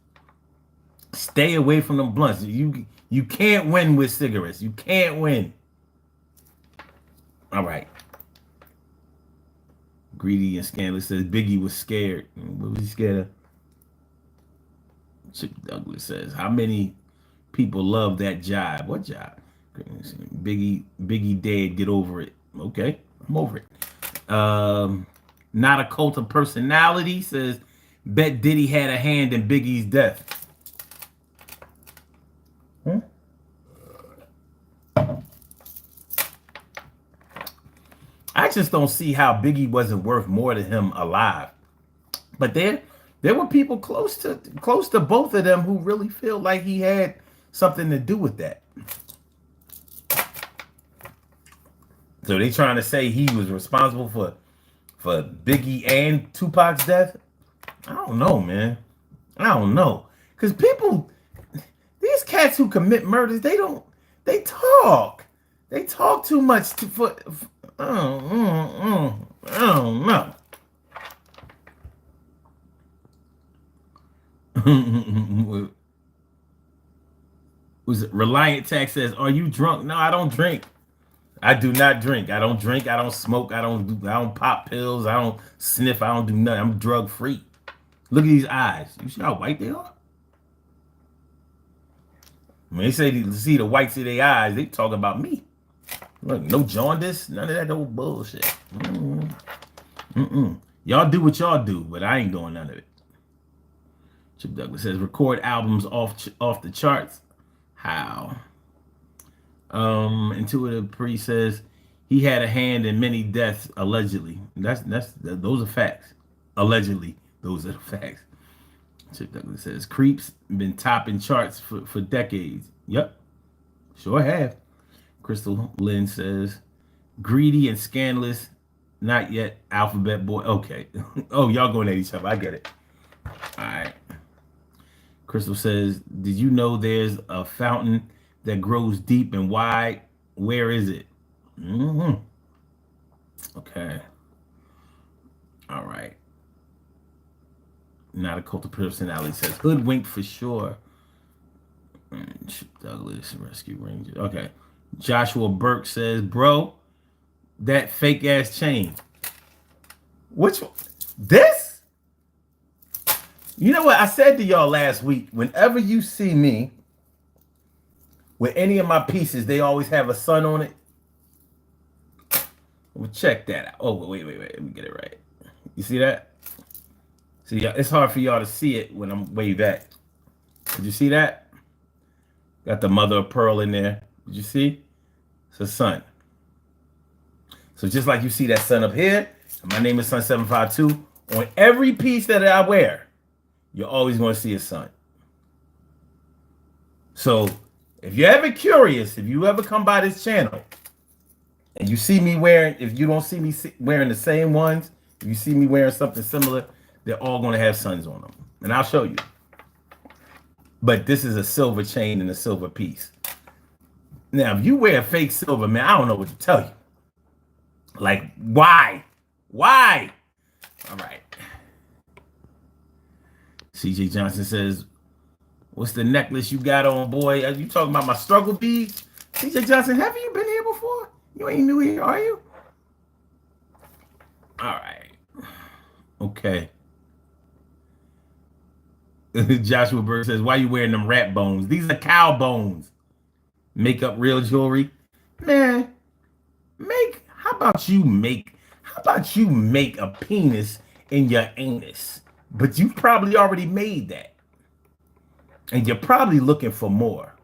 Stay away from them blunts. You can't win with cigarettes. You can't win. All right. Greedy and Scandalous says Biggie was scared. What was he scared of? Chip Douglas says, how many people love that jive? What jive? Biggie dead, get over it. Okay, I'm over it. Not a cult of personality says, bet Diddy had a hand in Biggie's death. I just don't see how Biggie wasn't worth more to him alive. But there were people close to both of them who really feel like he had something to do with that. So they trying to say he was responsible for Biggie and Tupac's death? I don't know, man. I don't know. Because these cats who commit murders, they talk. They talk too much I don't know. Was it Reliant Tech says, "Are you drunk?" No, I don't drink. I do not drink. I don't drink. I don't smoke. I don't pop pills. I don't sniff. I don't do nothing. I'm drug free. Look at these eyes. You see how white they are? When they say see the whites of their eyes, they talk about me. Look, no jaundice, none of that old bullshit. Y'all do what y'all do, but I ain't doing none of it. Chip Douglas says, record albums off the charts. How? Intuitive Priest says he had a hand in many deaths allegedly. Those are facts. Allegedly, those are the facts. Chip Douglas says creeps been topping charts for decades. Yep, sure have. Crystal Lynn says greedy and scandalous. Not yet. Alphabet Boy. Okay. Oh, y'all going at each other. I get it. All right. Crystal says, did you know there's a fountain that grows deep and wide? Where is it? Okay. All right. Not a cult of personality says hoodwinked for sure. Douglas Rescue Ranger. Okay. Joshua Burke says, bro, that fake ass chain. Which one? This? You know what? I said to y'all last week, whenever you see me with any of my pieces, they always have a sun on it. Well, check that out. Oh, wait. Let me get it right. You see that? See, it's hard for y'all to see it when I'm way back. Did you see that? Got the mother of pearl in there. Did you see? It's a sun. So just like you see that sun up here, my name is Sun752. On every piece that I wear, you're always going to see a sun. So if you're ever curious, if you ever come by this channel and you see me wearing, if you don't see me wearing the same ones, if you see me wearing something similar, they're all going to have suns on them. And I'll show you. But this is a silver chain and a silver piece. Now, if you wear fake silver, man, I don't know what to tell you. Like, why? Why? All right. CJ Johnson says, what's the necklace you got on, boy? Are you talking about my struggle beads? CJ Johnson, have you been here before? You ain't new here, are you? All right. Okay. Joshua Bird says, why you wearing them rat bones? These are cow bones. Make up real jewelry. Man, how about you make a penis in your anus? But you probably already made that. And you're probably looking for more.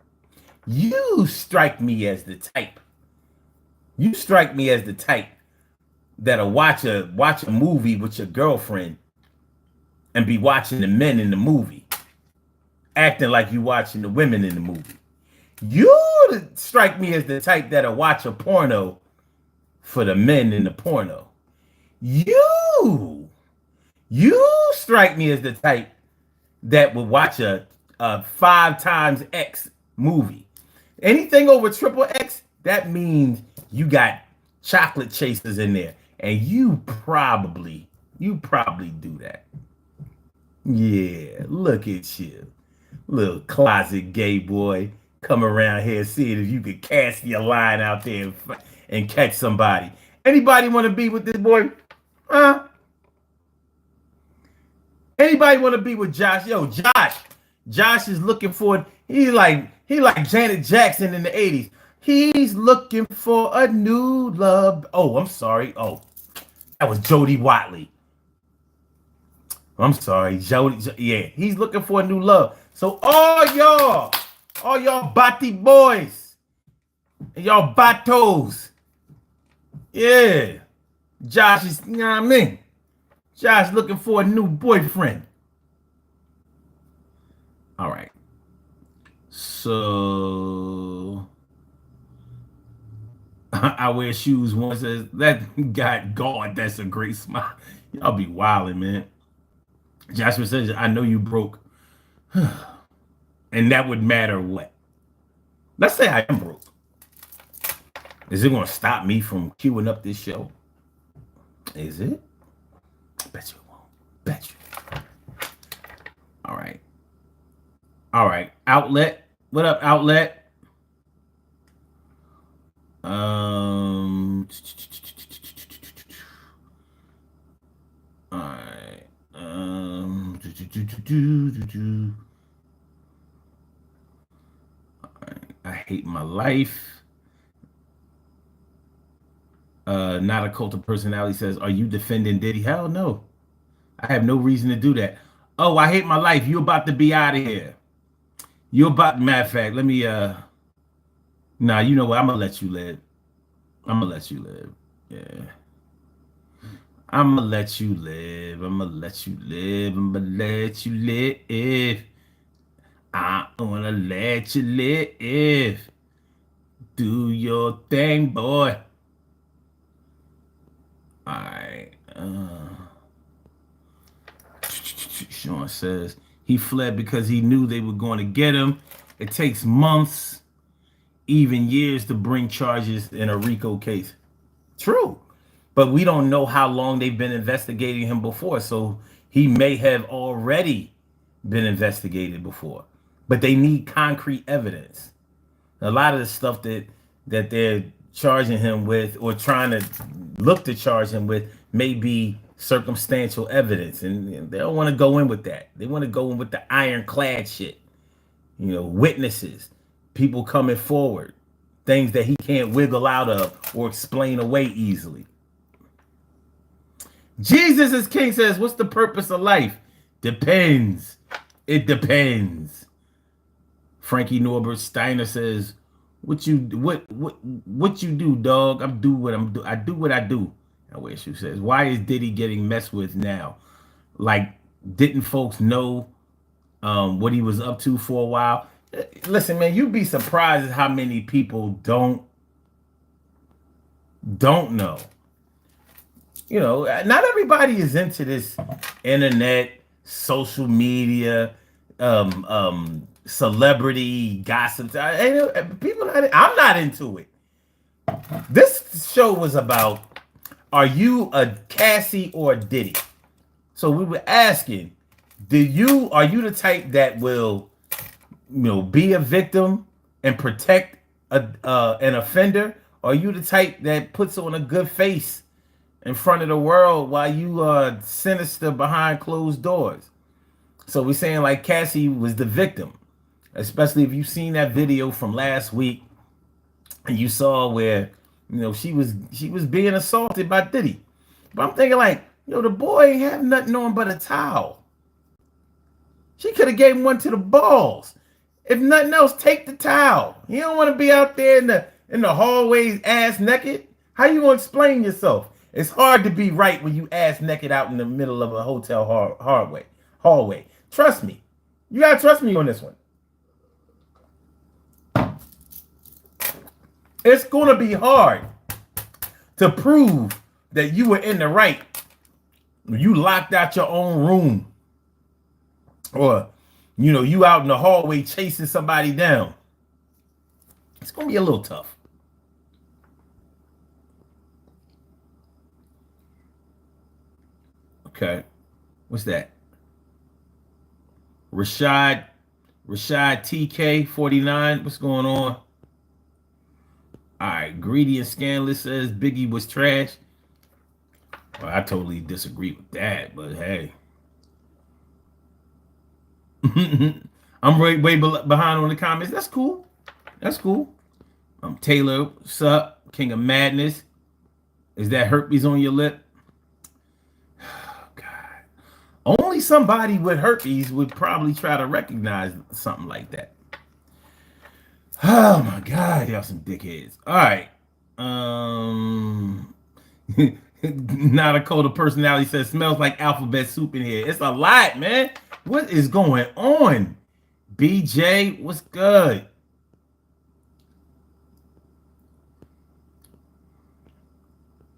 You strike me as the type. You strike me as the type that'll watch a movie with your girlfriend and be watching the men in the movie, acting like you watching the women in the movie. You strike me as the type that'll watch a porno for the men in the porno. You strike me as the type that would watch a 5 times X movie. Anything over triple X, that means you got chocolate chasers in there. And you probably do that. Yeah, look at you. Little closet gay boy. Come around here seeing if you could cast your line out there and catch somebody. Anybody want to be with this boy? Huh? Anybody want to be with Josh? Yo, Josh is looking for, he like Janet Jackson in the 80s. He's looking for a new love. Oh, I'm sorry. Oh, that was Jody Watley. I'm sorry, Jody. Yeah, he's looking for a new love. So all y'all bati boys and y'all batos. Yeah. Josh is, you know what I mean? Josh looking for a new boyfriend. All right. So I wear shoes. One says, that guy, God, that's a great smile. Y'all be wilding, man. Joshua says, I know you broke. And that would matter what? Let's say I am broke. Is it going to stop me from queuing up this show? Is it? Bet you it won't. Bet you. All right. All right, Outlet. What up, Outlet? Um. All right. I hate my life. Not a cult of personality says, "Are you defending Diddy?" Hell no. I have no reason to do that. Oh, I hate my life. You about to be out of here. You about, matter of fact, let me nah, you know what? I'm gonna let you live. I'm gonna let you live. Yeah. I'm gonna let you live. I'm gonna let you live. I'm gonna let you live. I wanna let you live. Do your thing, boy. All right. Sean says he fled because he knew they were going to get him. It takes months, even years, to bring charges in a RICO case. True. But we don't know how long they've been investigating him before. So he may have already been investigated before. But they need concrete evidence. A lot of the stuff that they're charging him with or trying to look to charge him with may be circumstantial evidence. And they don't want to go in with that. They want to go in with the ironclad shit. You know, witnesses, people coming forward, things that he can't wiggle out of or explain away easily. Jesus is King says, what's the purpose of life? Depends. It depends. Frankie Norbert Steiner says, what you do, dog? I do what I do. I wish you says, why is Diddy getting messed with now? Like, didn't folks know what he was up to for a while? Listen, man, you'd be surprised at how many people don't know. You know, not everybody is into this internet, social media, celebrity gossip. I'm not into it. This show was about, are you a Cassie or a Diddy? So we were asking, are you the type that will, be a victim and protect an offender? Or are you the type that puts on a good face in front of the world while you are sinister behind closed doors? So we're saying like Cassie was the victim, especially if you've seen that video from last week and you saw where, she was being assaulted by Diddy. But I'm thinking like, the boy ain't have nothing on but a towel. She could have gave him one to the balls. If nothing else, take the towel. You don't want to be out there in the hallways ass naked. How you gonna explain yourself? It's hard to be right when you ass naked out in the middle of a hotel hallway. Trust me. You gotta trust me on this one. It's gonna be hard to prove that you were in the right when you locked out your own room. Or, you out in the hallway chasing somebody down. It's gonna be a little tough. Okay. What's that? Rashad TK 49. What's going on? All right. Greedy and Scandalous says Biggie was trash. Well, I totally disagree with that, but hey. I'm way behind on the comments. That's cool. Taylor, what's up? King of Madness. Is that herpes on your lip? Only somebody with herpes would probably try to recognize something like that. Oh my God, y'all some dickheads. All right. Not a code of personality says smells like alphabet soup in here. It's a lot, man. What is going on? BJ, what's good?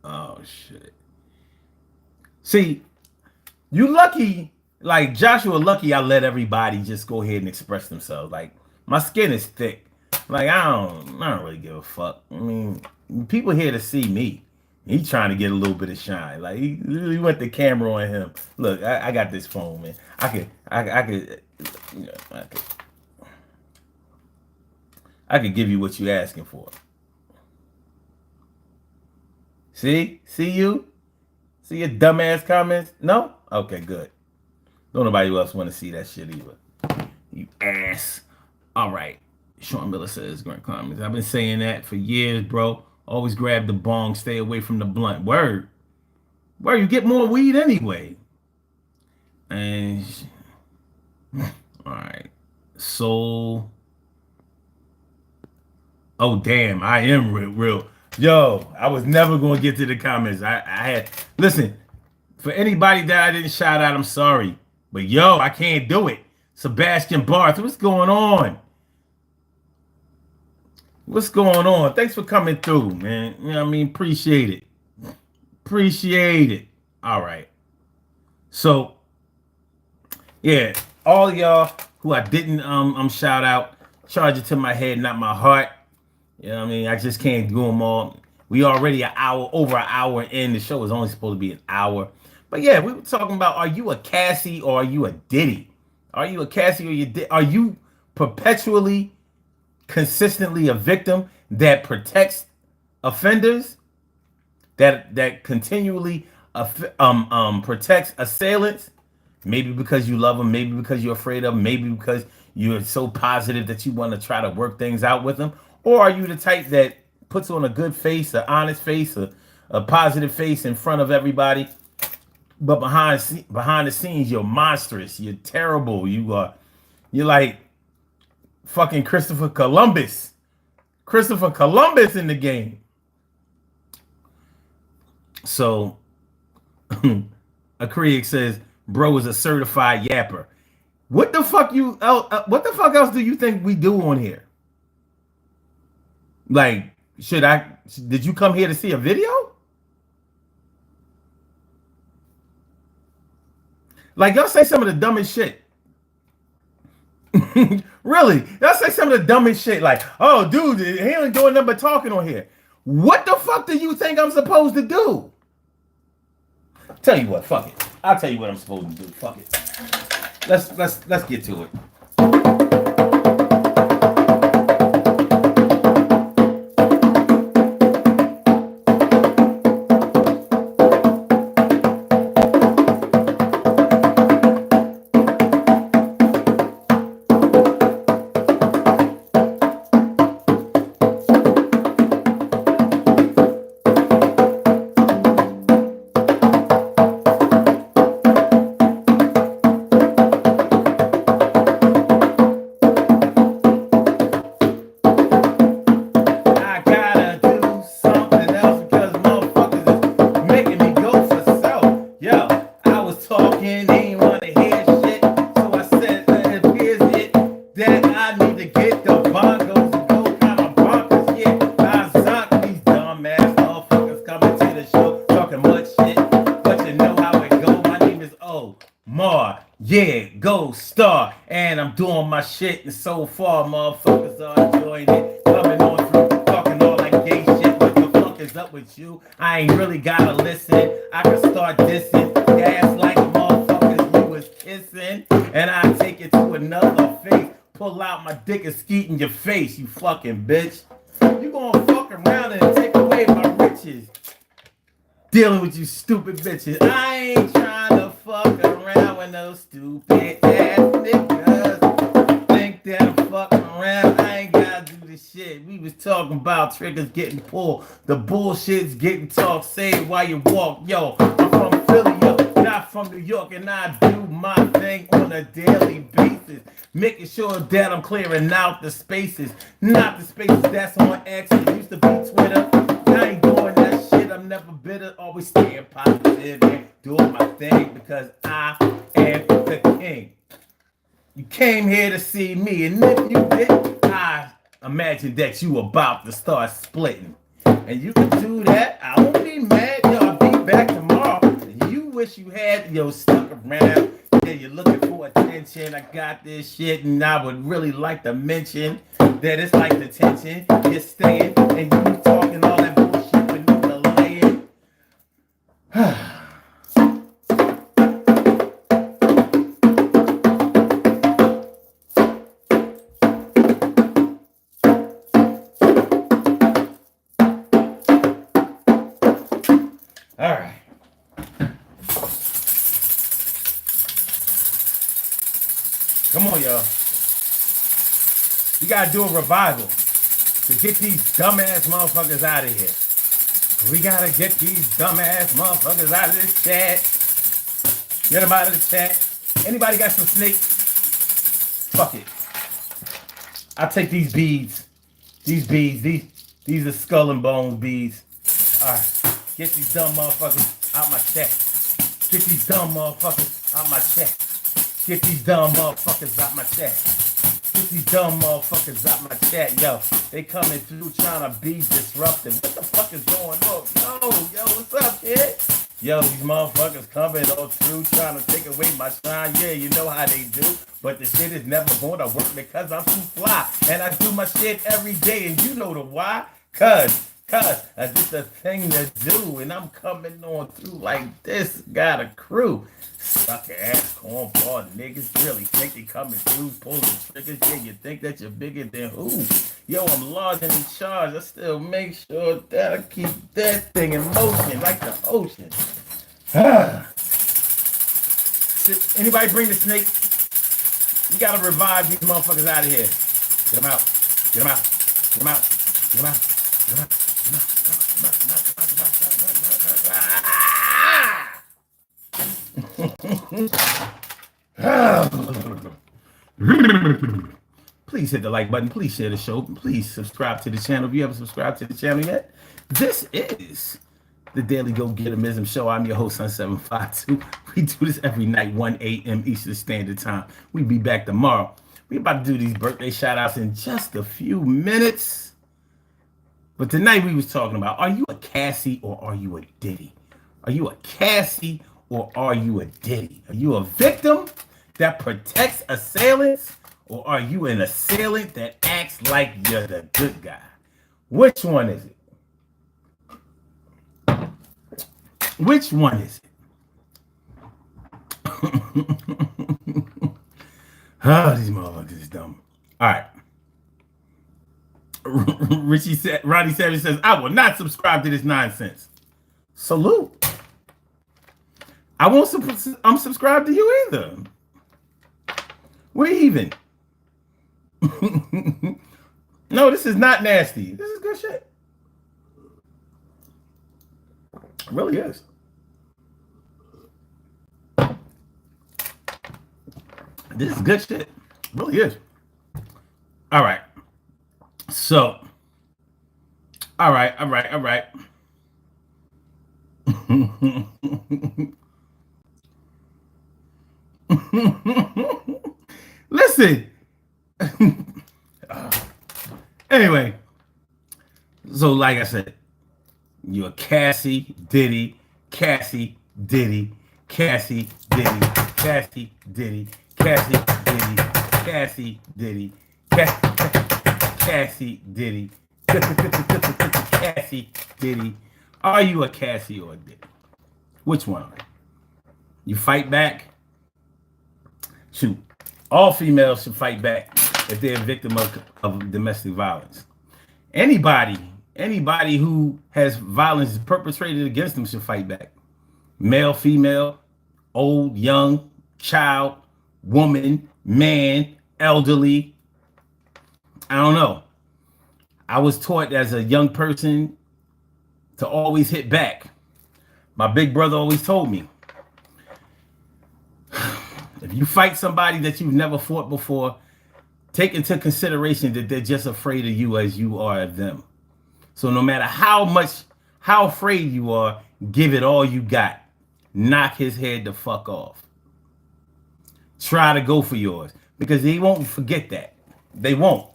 Oh shit. See, you lucky, like Joshua lucky I let everybody just go ahead and express themselves. Like, my skin is thick. Like, I don't really give a fuck. I mean, people here to see me. He trying to get a little bit of shine. Like, he went the camera on him. Look, I got this phone, man. I could I could give you what you're asking for. See? See you? See your dumbass comments? No? Okay, good. Don't nobody else want to see that shit either. You ass. All right. Sean Miller says, Grant comments. I've been saying that for years, bro. Always grab the bong, stay away from the blunt. Word. Word, you get more weed anyway. And all right. So oh damn, I am real. Yo, I was never gonna get to the comments. I had listen, for anybody that I didn't shout out, I'm sorry. But yo, I can't do it. Sebastian Barth, what's going on? What's going on? Thanks for coming through, man. You know what I mean? Appreciate it. Appreciate it. All right. So, yeah, all y'all who I didn't shout out, charge it to my head, not my heart. You know what I mean? I just can't do them all. We already over an hour in. The show was only supposed to be an hour. But yeah, we were talking about, are you a Cassie or are you a Diddy? Are you a Cassie or are you perpetually, consistently a victim that protects offenders, that continually protects assailants? Maybe because you love them, maybe because you're afraid of them, maybe because you're so positive that you want to try to work things out with them. Or are you the type that puts on a good face, an honest face, a positive face in front of everybody, but behind the scenes you're monstrous, you're terrible, you're like fucking Christopher Columbus in the game. So a critic says, bro is a certified yapper. What the fuck else do you think we do on here? Like, did you come here to see a video? Like, y'all say some of the dumbest shit. Really? Y'all say some of the dumbest shit. Like, oh, dude, he ain't doing nothing but talking on here. What the fuck do you think I'm supposed to do? Tell you what, fuck it. I'll tell you what I'm supposed to do. Fuck it. Let's get to it. Yeah, go star, and I'm doing my shit, and so far, motherfuckers are enjoying it. Coming on through, talking all that gay shit. What the fuck is up with you? I ain't really gotta listen. I can start dissing, gas like motherfuckers you was kissing, and I take it to another face. Pull out my dick and skeet in your face, you fucking bitch. You gonna fuck around and take away my riches. Dealing with you stupid bitches. I ain't trying to fuck around with no stupid ass niggas. Think that I'm fucking around. I ain't gotta do this shit. We was talking about triggers getting pulled. The bullshit's getting talked. Say it while you walk. Yo, I'm from Philly, yo, not from New York, and I do my thing on a daily basis. Making sure that I'm clearing out the spaces. Not the spaces that's on X. It used to be Twitter. I ain't doing that shit. I'm never bitter. Always staying positive and doing my thing because I am the king. You came here to see me, and if you did, I imagine that you about to start splitting. And you can do that. I won't be mad. Yo, I'll be back tomorrow. And you wish you had stuck around. Yeah, you're looking for attention. I got this shit, and I would really like to mention that it's like the tension. You're staying, and you talking all that bullshit when you delaying. All right. Come on, y'all. We gotta do a revival to get these dumbass motherfuckers out of here. We gotta get these dumbass motherfuckers out of this chat. Get them out of the chat. Anybody got some snakes? Fuck it. I'll take these beads. These are skull and bone beads. Alright. Get these dumb motherfuckers out my chat. Get these dumb motherfuckers out my chat. Get these dumb motherfuckers out my chat. Get these dumb motherfuckers out my chat. Yo, they coming through trying to be disruptive. What the fuck is going on? Yo, what's up, kid? Yo, these motherfuckers coming all through trying to take away my shine. Yeah, you know how they do. But the shit is never going to work because I'm too fly. And I do my shit every day. And you know the why. Cause that's just a thing to do. And I'm coming on through like this. Got a crew. Sucker ass cornball niggas really think they coming through pulling triggers. Yeah, you think that you're bigger than who? Yo, I'm large and in charge. I still make sure that I keep that thing in motion like the ocean. Anybody bring the snake? You gotta revive these motherfuckers out of here. Get them out. Get them out. Get them out. Get them out. Get them out. Please hit the like button. Please share the show. Please subscribe to the channel if you haven't subscribed to the channel yet. This is the Daily Go Getterism Show. I'm your host, Sun752. We do this every night, 1 a.m. Eastern Standard Time. We'll be back tomorrow. We're about to do these birthday shout outs in just a few minutes. But tonight we was talking about, are you a Cassie or are you a Diddy? Are you a Cassie or are you a Diddy? Are you a victim that protects assailants or are you an assailant that acts like you're the good guy? Which one is it? Which one is it? Oh, these motherfuckers is dumb. All right. Ronnie Savage says, I will not subscribe to this nonsense. Salute. I won't unsubscribe to you either. We're even. No, this is not nasty. This is good shit. It really is. This is good shit. It really is. All right. So, all right. Listen. Anyway, so like I said, you're Cassie, Diddy, Cassie, Diddy, Cassie, Diddy, Cassie, Diddy, Cassie, Diddy, Cassie, Diddy, Cassie, Diddy, Cassie, Diddy. Are you a Cassie or a Diddy? Which one are you? You fight back? Shoot. All females should fight back if they're a victim of domestic violence. Anybody who has violence perpetrated against them should fight back. Male, female, old, young, child, woman, man, elderly. I don't know. I was taught as a young person to always hit back. My big brother always told me, if you fight somebody that you've never fought before, take into consideration that they're just afraid of you as you are of them. So no matter how afraid you are, give it all you got. Knock his head the fuck off. Try to go for yours because they won't forget that. They won't.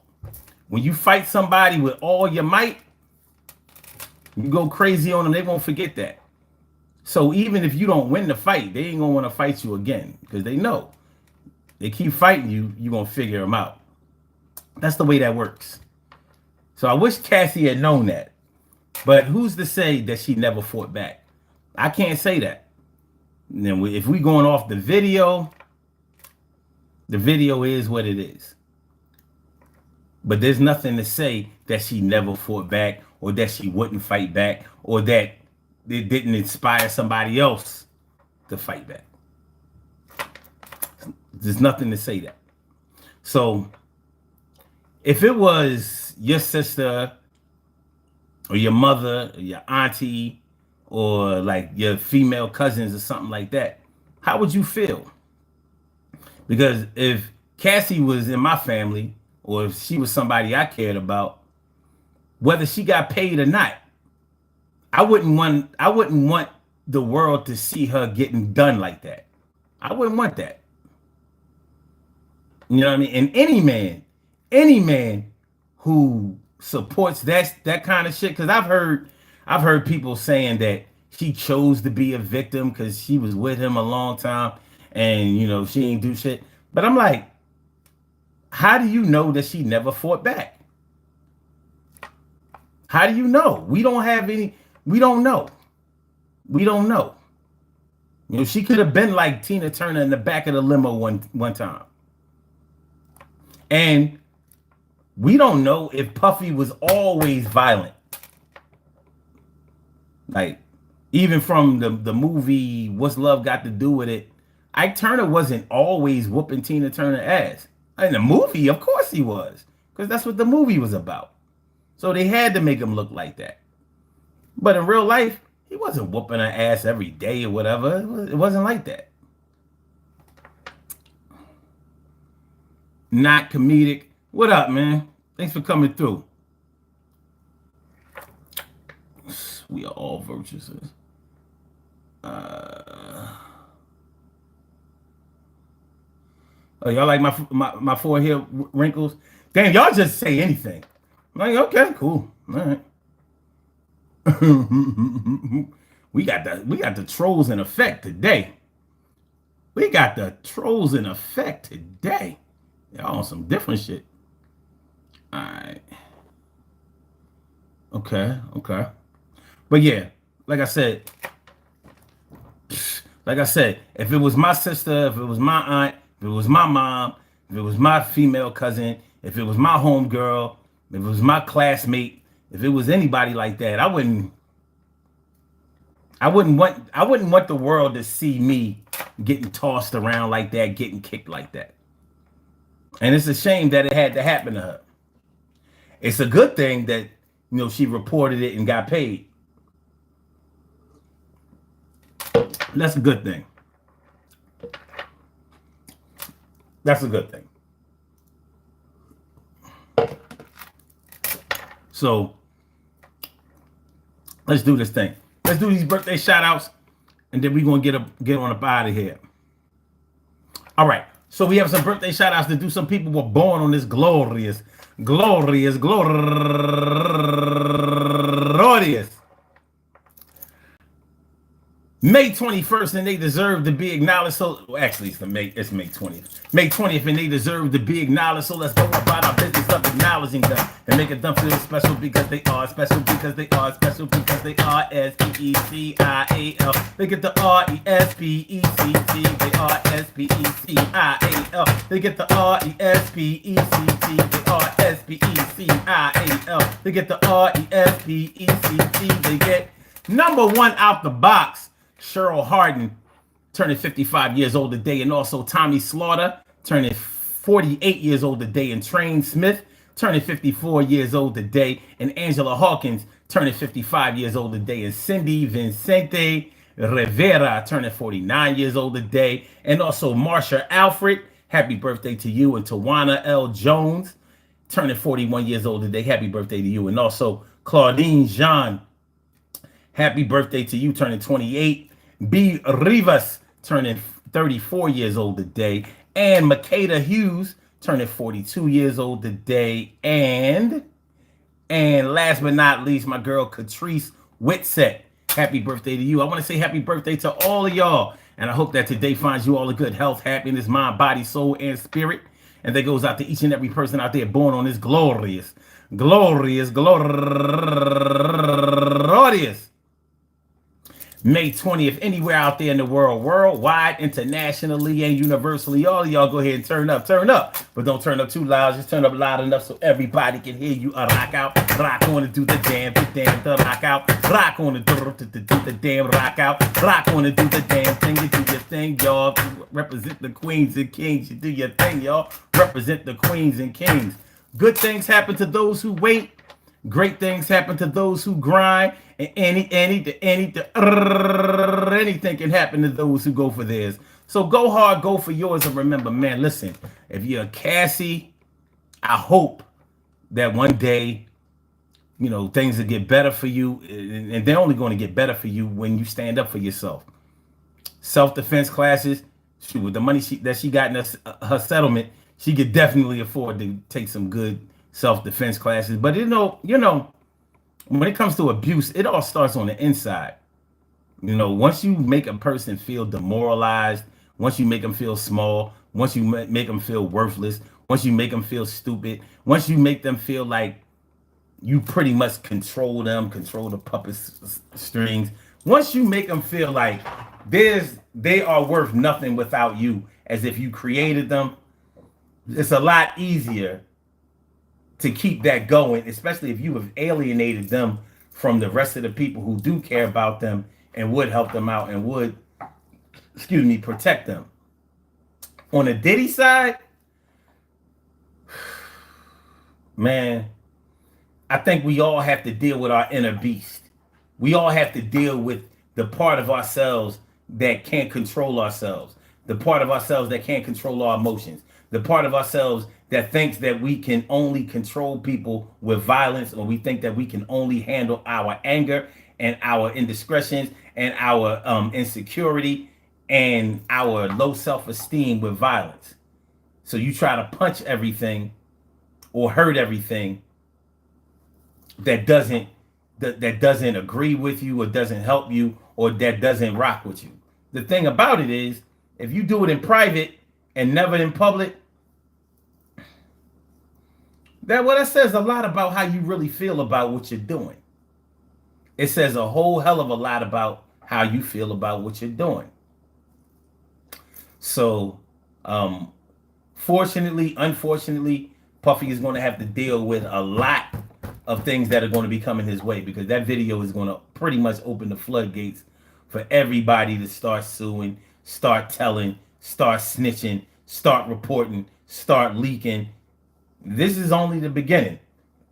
When you fight somebody with all your might, you go crazy on them, they won't forget that. So even if you don't win the fight, they ain't gonna want to fight you again because they know they keep fighting you, you're gonna figure them out. That's the way that works. So I wish Cassie had known that. But who's to say that she never fought back? I can't say that. And then if we going off the video is what it is. But there's nothing to say that she never fought back or that she wouldn't fight back or that it didn't inspire somebody else to fight back. There's nothing to say that. So if it was your sister or your mother or your auntie or like your female cousins or something like that, how would you feel? Because if Cassie was in my family or if she was somebody I cared about, whether she got paid or not, I wouldn't want the world to see her getting done like that. I wouldn't want that. You know what I mean? And any man who supports that kind of shit, because I've heard people saying that she chose to be a victim because she was with him a long time and you know she ain't do shit. But I'm like, how do you know that she never fought back? How do you know? We don't know. We don't know. You know, she could have been like Tina Turner in the back of the limo one time. And we don't know if Puffy was always violent. Like, even from the movie What's Love Got to Do with It, Ike Turner wasn't always whooping Tina Turner ass. In the movie, of course he was, because that's what the movie was about. So they had to make him look like that. But in real life, he wasn't whooping her ass every day or whatever. It wasn't like that. Not comedic. What up, man? Thanks for coming through. We are all virtuous. Oh, y'all like my forehead wrinkles? Damn, y'all just say anything. I'm like, okay, cool. All right. we got the trolls in effect today. We got the trolls in effect today. Y'all on some different shit. All right. Okay. But yeah, like I said, if it was my sister, if it was my aunt, if it was my mom, if it was my female cousin, if it was my homegirl, if it was my classmate, if it was anybody like that, I wouldn't want the world to see me getting tossed around like that, getting kicked like that. And it's a shame that it had to happen to her. It's a good thing that, you know, she reported it and got paid. That's a good thing. That's a good thing. So let's do this thing. Let's do these birthday shout outs and then we're going to get on up out of here. All right. So we have some birthday shout outs to do. Some people were born on this glorious May 21st, and they deserve to be acknowledged. So actually, it's May 20th. May 20th, and they deserve to be acknowledged. So let's go about our business of acknowledging them and making them feel special because they are special because they are special because they are S-P-E-C-I-A-L. They get the R-E-S-P-E-C-T. They are S-P-E-C-I-A-L. They get the R-E-S-P-E-C-T. They are S-P-E-C-I-A-L. They get the R-E-S-P-E-C-T. They get number one out the box. Cheryl Harden turning 55 years old today, and also Tommy Slaughter turning 48 years old today, and Train Smith turning 54 years old today, and Angela Hawkins turning 55 years old today, and Cindy Vincente Rivera turning 49 years old today, and also Marsha Alfred, happy birthday to you, and Tawana L. Jones turning 41 years old today, happy birthday to you, and also Claudine Jean, happy birthday to you, turning 28. B. Rivas, turning 34 years old today. And Makeda Hughes, turning 42 years old today. And last but not least, my girl, Catrice Whitsett. Happy birthday to you. I want to say happy birthday to all of y'all. And I hope that today finds you all a good health, happiness, mind, body, soul, and spirit. And that goes out to each and every person out there born on this glorious May 20th, anywhere out there in the world, worldwide, internationally, and universally. All of y'all go ahead and turn up. But don't turn up too loud. Just turn up loud enough so everybody can hear you. Rock out, rock on and do the damn, the rock out. Rock on and do the damn rock out. Rock on and do the damn thing. You do your thing, y'all. Represent the queens and kings. You do your thing, y'all. Represent the queens and kings. Good things happen to those who wait. Great things happen to those who grind, and anything can happen to those who go for theirs. So go hard, go for yours, and remember, man, listen, if you're a Cassie, I hope that one day, you know, things will get better for you, and they're only going to get better for you when you stand up for yourself. Self-defense classes, shoot, with the money that she got in her settlement, she could definitely afford to take some good self-defense classes. But you know, when it comes to abuse, it all starts on the inside. You know, once you make a person feel demoralized, once you make them feel small, once you make them feel worthless, once you make them feel stupid, once you make them feel like you pretty much control them, control the puppet strings, once you make them feel like they are worth nothing without you, as if you created them, it's a lot easier to keep that going, especially if you have alienated them from the rest of the people who do care about them and would help them out and would, protect them. On the Diddy side, man, I think we all have to deal with our inner beast. We all have to deal with the part of ourselves that can't control ourselves, the part of ourselves that can't control our emotions, the part of ourselves that thinks that we can only control people with violence, or we think that we can only handle our anger and our indiscretions and our insecurity and our low self-esteem with violence. So you try to punch everything or hurt everything that doesn't agree with you or doesn't help you or that doesn't rock with you. The thing about it is, if you do it in private and never in public, that says a lot about how you really feel about what you're doing. It says a whole hell of a lot about how you feel about what you're doing. So, unfortunately, Puffy is going to have to deal with a lot of things that are going to be coming his way, because that video is going to pretty much open the floodgates for everybody to start suing, start telling, start snitching, start reporting, start leaking. This is only the beginning.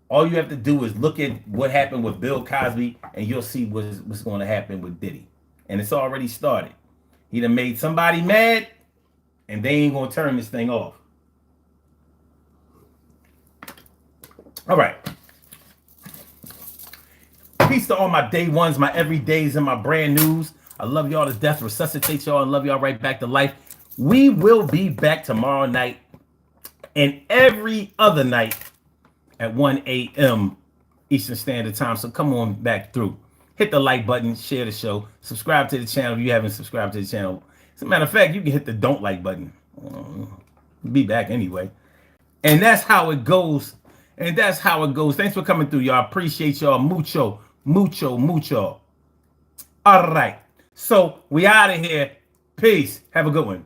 All you have to do is look at what happened with Bill Cosby, and you'll see what's going to happen with Diddy. And it's already started. He done made somebody mad, and they ain't going to turn this thing off. All right. Peace to all my day ones, my everydays, and my brand news. I love y'all to death, resuscitate y'all, and love y'all right back to life. We will be back tomorrow night and every other night at 1 a.m. Eastern Standard Time. So come on back through. Hit the like button, share the show, subscribe to the channel if you haven't subscribed to the channel. As a matter of fact, you can hit the don't like button. Be back anyway. And that's how it goes. Thanks for coming through, y'all. Appreciate y'all. Mucho. All right. So we out of here. Peace. Have a good one.